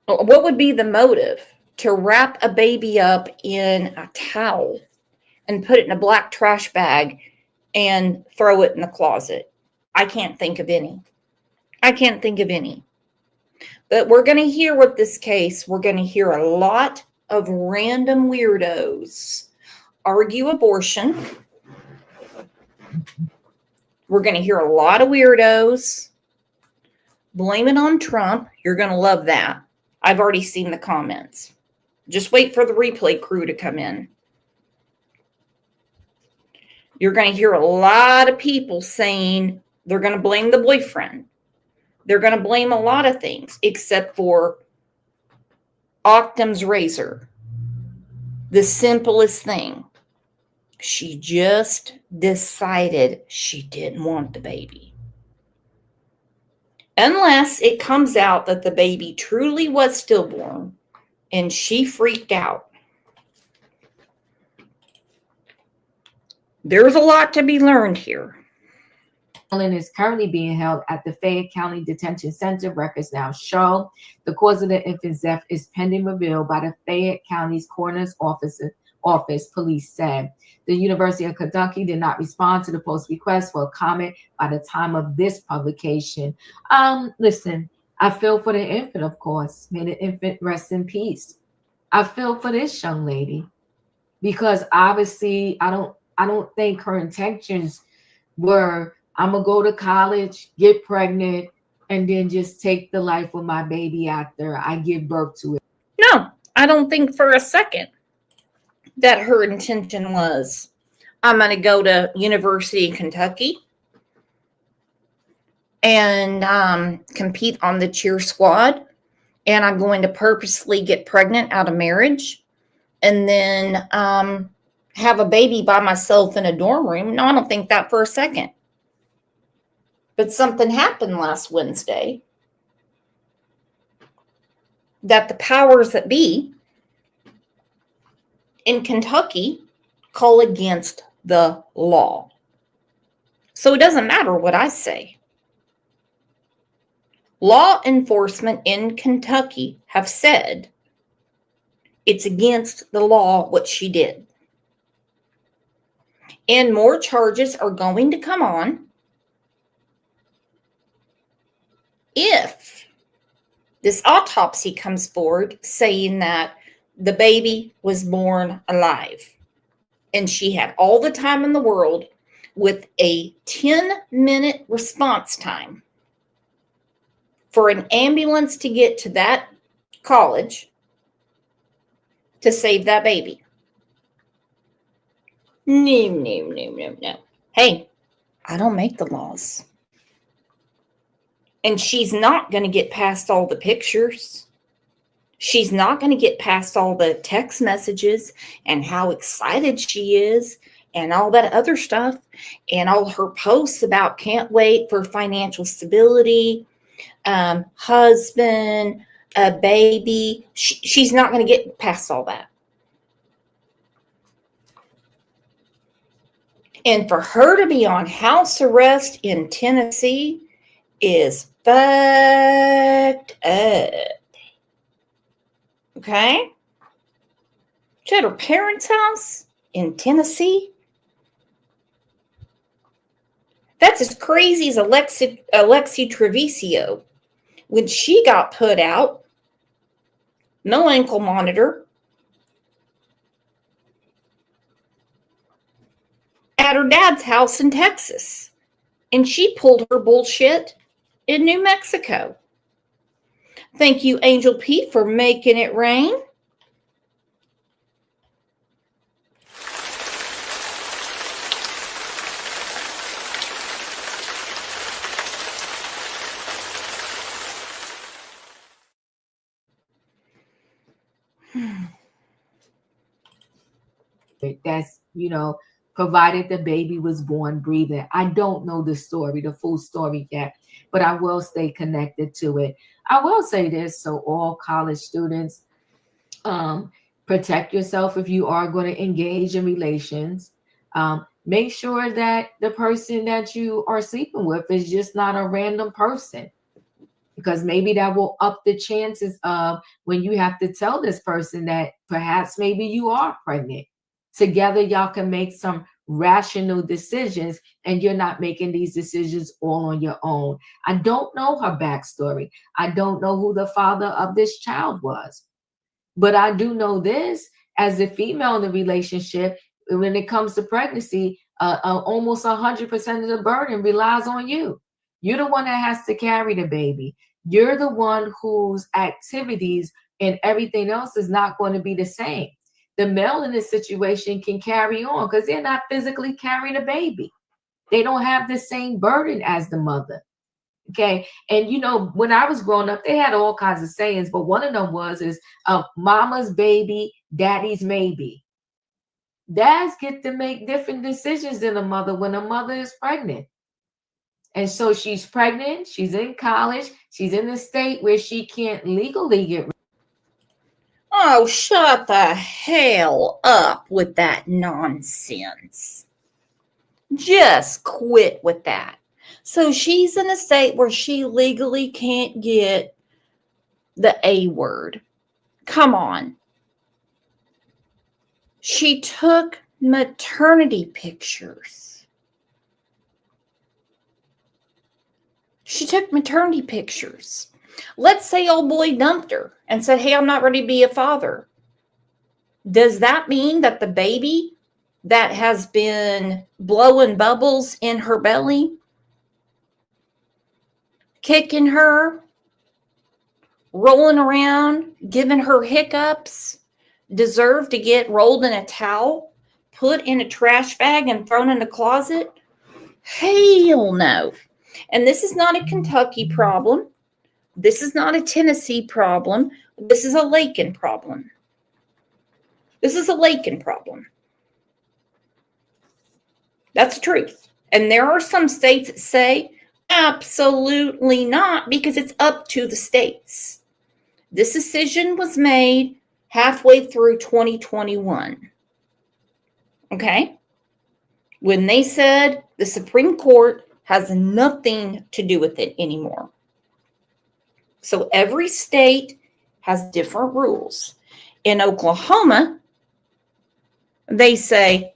what would be the motive to wrap a baby up in a towel and put it in a black trash bag and throw it in the closet? I can't think of any. But we're going to hear with this case, we're going to hear a lot of random weirdos argue abortion. We're going to hear a lot of weirdos blame it on Trump. You're going to love that. I've already seen the comments. Just wait for the replay crew to come in. You're going to hear a lot of people saying they're going to blame the boyfriend. They're going to blame a lot of things except for Occam's razor. The simplest thing. She just decided she didn't want the baby. Unless it comes out that the baby truly was stillborn and she freaked out. There's a lot to be learned here. Allen is currently being held at the Fayette County Detention Center. Records now show the cause of the infant's death is pending reveal by the Fayette County's coroner's office, police said. The University of Kentucky did not respond to the post request for a comment by the time of this publication. Listen, I feel for the infant, of course. May the infant rest in peace. I feel for this young lady because obviously I don't think her intentions were, I'm going to go to college, get pregnant, and then just take the life of my baby after I give birth to it. No, I don't think for a second that her intention was, I'm going to go to University of Kentucky and compete on the cheer squad, and I'm going to purposely get pregnant out of marriage and then have a baby by myself in a dorm room. No, I don't think that for a second. But something happened last Wednesday that the powers that be in Kentucky call against the law. So it doesn't matter what I say. Law enforcement in Kentucky have said it's against the law what she did. And more charges are going to come on if this autopsy comes forward saying that the baby was born alive and she had all the time in the world with a 10-minute response time for an ambulance to get to that college to save that baby. No. Hey, I don't make the laws. And she's not going to get past all the pictures. She's not going to get past all the text messages and how excited she is and all that other stuff and all her posts about can't wait for financial stability, husband, a baby. She's not going to get past all that. And for her to be on house arrest in Tennessee is fucked up. Okay? She's at her parents' house in Tennessee. That's as crazy as Alexi Treviso. When she got put out, no ankle monitor, at her dad's house in Texas. And she pulled her bullshit in New Mexico. Thank you, Angel Pete, for making it rain. That's, provided the baby was born breathing. I don't know the story, the full story yet, but I will stay connected to it. I will say this, so all college students, protect yourself if you are going to engage in relations. Make sure that the person that you are sleeping with is just not a random person, because maybe that will up the chances of when you have to tell this person that perhaps maybe you are pregnant. Together, y'all can make some rational decisions, and you're not making these decisions all on your own. I don't know her backstory. I don't know who the father of this child was. But I do know this, as a female in the relationship, when it comes to pregnancy, almost 100% of the burden relies on you. You're the one that has to carry the baby. You're the one whose activities and everything else is not going to be the same. The male in this situation can carry on because they're not physically carrying a baby. They don't have the same burden as the mother. Okay. And when I was growing up, they had all kinds of sayings, but one of them is mama's baby, daddy's maybe. Dads get to make different decisions than a mother when a mother is pregnant. And so she's pregnant, she's in college, she's in a state where she can't legally get. Oh, shut the hell up with that nonsense. Just quit with that. So she's in a state where she legally can't get the A word. Come on. She took maternity pictures. Let's say old boy dumped her and said, hey, I'm not ready to be a father. Does that mean that the baby that has been blowing bubbles in her belly, kicking her, rolling around, giving her hiccups, deserve to get rolled in a towel, put in a trash bag, and thrown in a closet? Hell no. And this is not a Kentucky problem. This is not a Tennessee problem. This is a Lakin problem. That's the truth. And there are some states that say, absolutely not, because it's up to the states. This decision was made halfway through 2021. Okay? When they said the Supreme Court has nothing to do with it anymore. So every state has different rules. In Oklahoma, they say,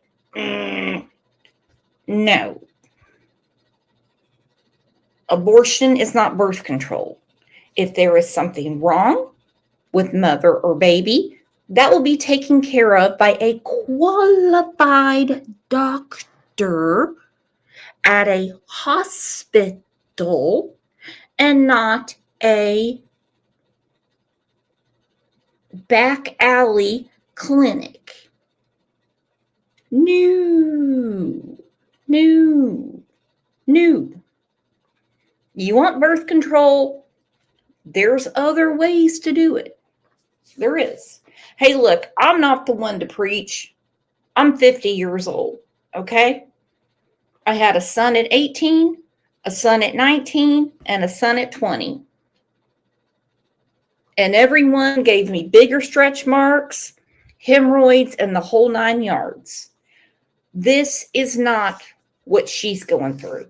no. Abortion is not birth control. If there is something wrong with mother or baby, that will be taken care of by a qualified doctor at a hospital and not a back alley clinic. No. You want birth control? There's other ways to do it. There is. Hey, look, I'm not the one to preach. I'm 50 years old, okay? I had a son at 18, a son at 19, and a son at 20. And everyone gave me bigger stretch marks, hemorrhoids, and the whole 9 yards. This is not what she's going through.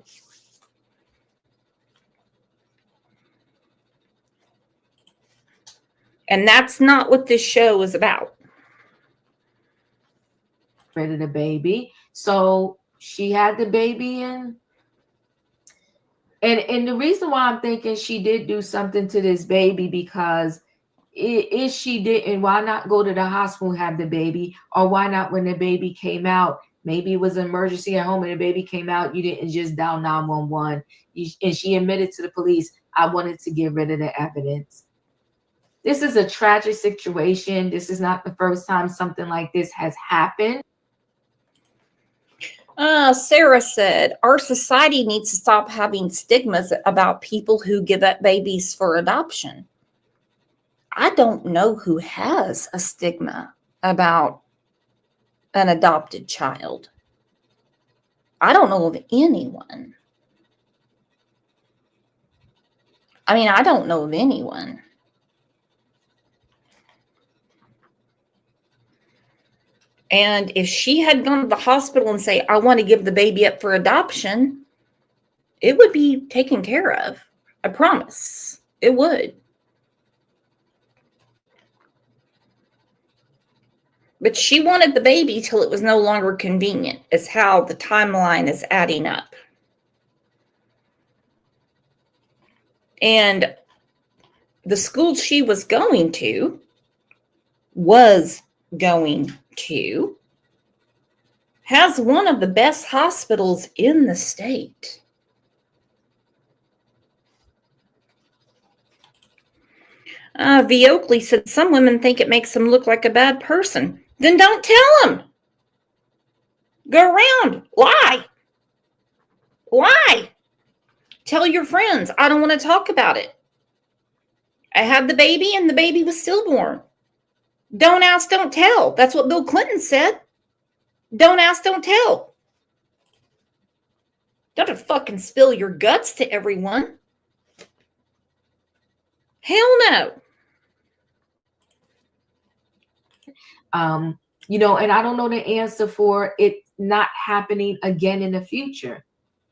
And that's not what this show is about. Rid of the baby. So she had the baby and the reason why I'm thinking she did do something to this baby, because if she didn't, why not go to the hospital and have the baby? Or why not, when the baby came out, maybe it was an emergency at home and the baby came out, you didn't just dial 911. And she admitted to the police, I wanted to get rid of the evidence. This is a tragic situation. This is not the first time something like this has happened. Sarah said, our society needs to stop having stigmas about people who give up babies for adoption. I don't know who has a stigma about an adopted child. I don't know of anyone. I mean, I don't know of anyone. And if she had gone to the hospital and say, I want to give the baby up for adoption, it would be taken care of. I promise. It would. But she wanted the baby till it was no longer convenient, is how the timeline is adding up. And the school she was going to has one of the best hospitals in the state. V. Oakley said some women think it makes them look like a bad person. Then don't tell them. Go around. Lie. Lie. Tell your friends, I don't want to talk about it. I had the baby and the baby was stillborn. Don't ask, don't tell. That's what Bill Clinton said. Don't ask, don't tell. Don't fucking spill your guts to everyone. Hell no. And I don't know the answer for it not happening again in the future.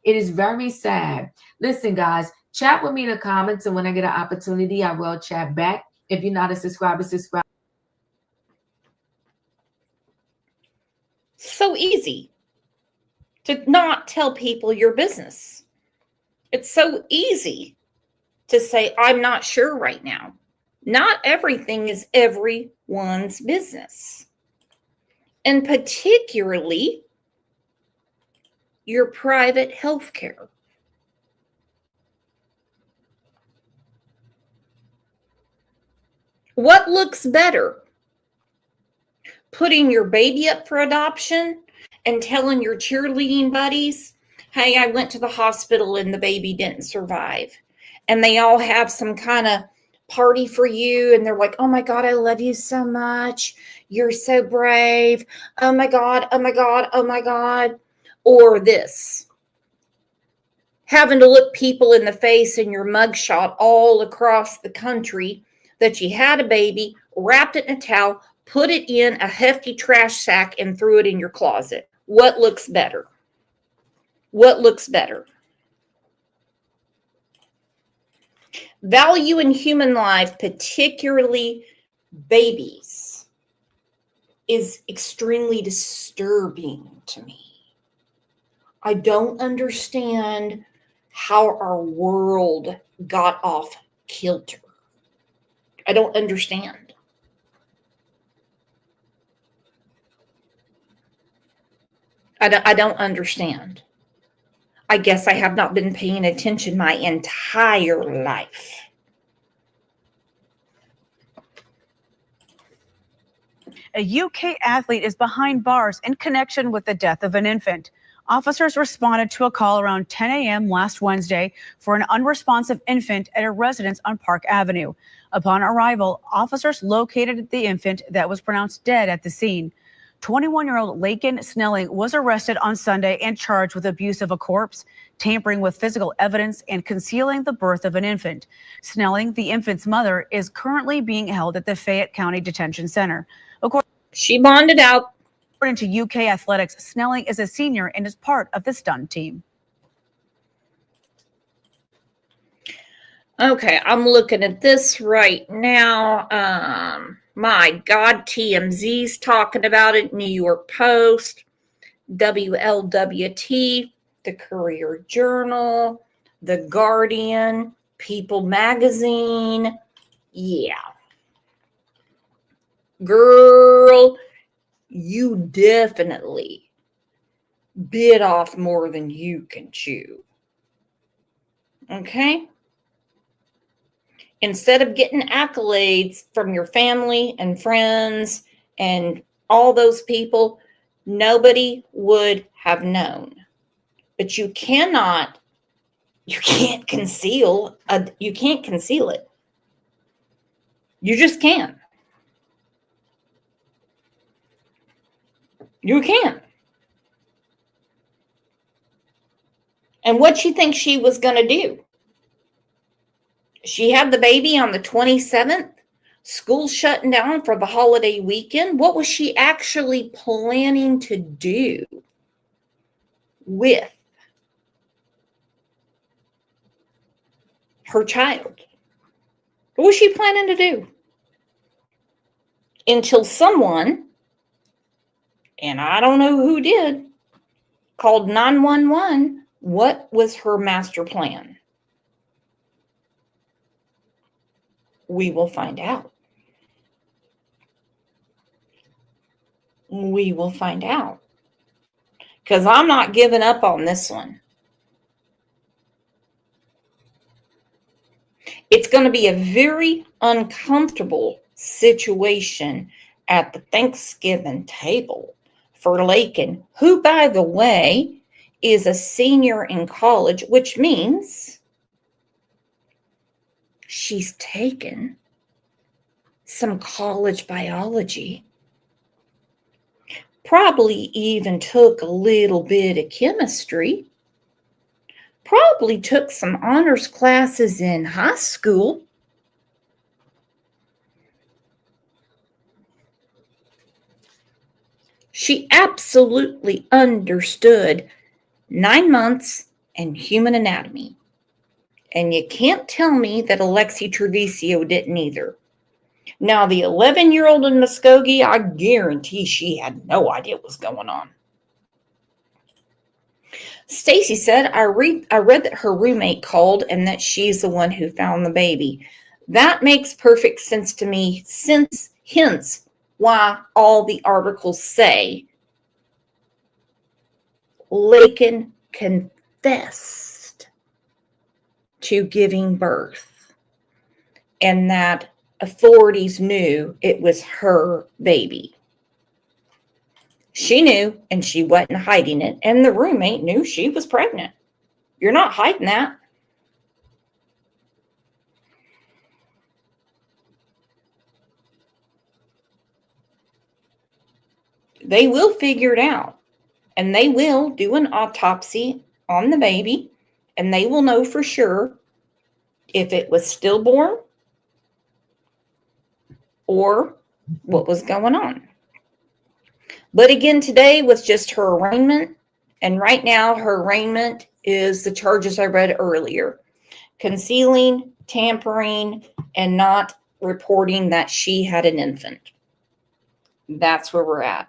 It is very sad. Listen, guys, chat with me in the comments, and when I get an opportunity, I will chat back. If you're not a subscriber, subscribe. So easy to not tell people your business. It's so easy to say, I'm not sure right now. Not everything is everyone's business. And particularly your private health care. What looks better? Putting your baby up for adoption and telling your cheerleading buddies, hey, I went to the hospital and the baby didn't survive. And they all have some kind of party for you. And they're like, oh my God, I love you so much. You're so brave. Oh my God, oh my God, oh my God. Or this, having to look people in the face in your mugshot all across the country that you had a baby, wrapped it in a towel, put it in a hefty trash sack, and threw it in your closet. What looks better? What looks better? Value in human life, particularly babies, is extremely disturbing to me. I don't understand how our world got off kilter. I don't understand. I don't understand. I guess I have not been paying attention my entire life. A UK athlete is behind bars in connection with the death of an infant. Officers responded to a call around 10 a.m. last Wednesday for an unresponsive infant at a residence on Park Avenue. Upon arrival, officers located the infant that was pronounced dead at the scene. 21-year-old Laken Snelling was arrested on Sunday and charged with abuse of a corpse, tampering with physical evidence, and concealing the birth of an infant. Snelling, the infant's mother, is currently being held at the Fayette County Detention Center. She bonded out. According to UK Athletics, Snelling is a senior and is part of the stunt team. Okay, I'm looking at this right now. My God, TMZ's talking about it. New York Post, WLWT, the Courier Journal, The Guardian, People Magazine. Yeah. Girl, you definitely bit off more than you can chew. Okay? Instead of getting accolades from your family and friends and all those people, nobody would have known. But you can't conceal it. You just can't. You can't. And what she thinks she was going to do? She had the baby on the 27th. School shutting down for the holiday weekend. What was she actually planning to do with her child? What was she planning to do? Until someone, and I don't know who did, called 911. What was her master plan? We will find out. We will find out. Because I'm not giving up on this one. It's going to be a very uncomfortable situation at the Thanksgiving table for Lakin, who, by the way, is a senior in college, which means she's taken some college biology. Probably even took a little bit of chemistry. Probably took some honors classes in high school. She absolutely understood 9 months and human anatomy. And you can't tell me that Alexi Treviso didn't either. Now, the 11-year-old in Muskogee, I guarantee she had no idea what was going on. Stacy said, I read that her roommate called and that she's the one who found the baby. That makes perfect sense to me, hence why all the articles say Lakin confessed to giving birth and that authorities knew it was her baby. She knew, and she wasn't hiding it, and the roommate knew she was pregnant. You're not hiding that. They will figure it out, and they will do an autopsy on the baby, and they will know for sure if it was stillborn or what was going on. But again, today was just her arraignment. And right now, her arraignment is the charges I read earlier. Concealing, tampering, and not reporting that she had an infant. That's where we're at.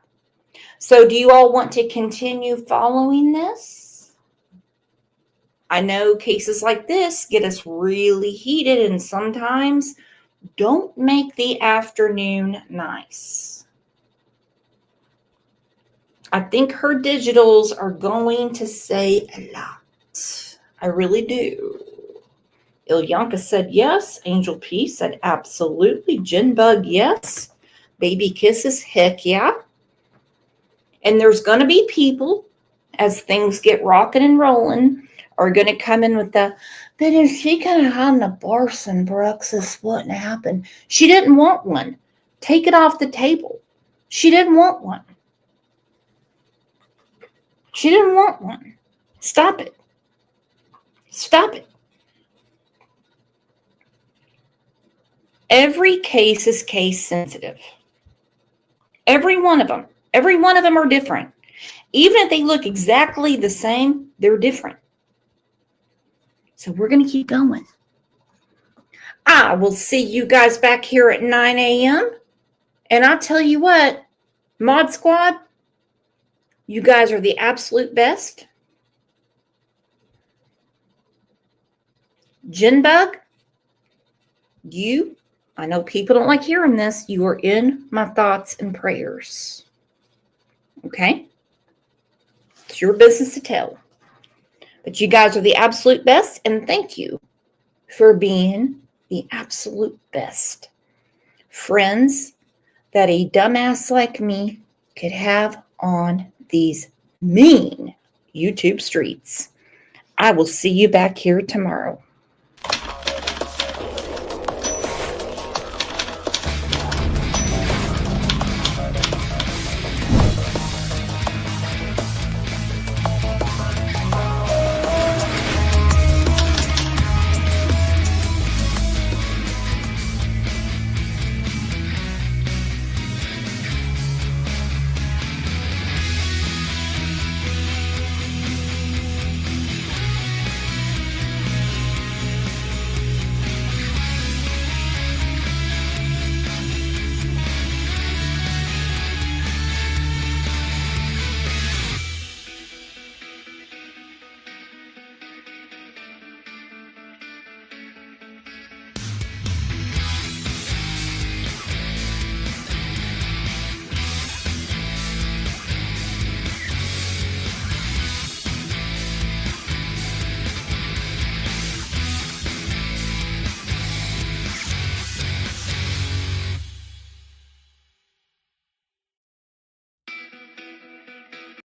So do you all want to continue following this? I know cases like this get us really heated and sometimes don't make the afternoon nice. I think her digitals are going to say a lot. I really do. Ilyanka said yes. Angel P said absolutely. Jinbug, yes. Baby Kisses, heck yeah. And there's going to be people, as things get rocking and rolling, are going to come in with the, but if she could have had an abortion, Brooks, this wouldn't happen. She didn't want one. Take it off the table. She didn't want one. She didn't want one. Stop it. Stop it. Every case is case sensitive. Every one of them. Every one of them are different. Even if they look exactly the same, they're different. So we're going to keep going. I will see you guys back here at 9 a.m. And I'll tell you what, Mod Squad, you guys are the absolute best. Jinbug, I know people don't like hearing this. You are in my thoughts and prayers. Okay? It's your business to tell. But you guys are the absolute best, and thank you for being the absolute best friends that a dumbass like me could have on these mean YouTube streets. I will see you back here tomorrow.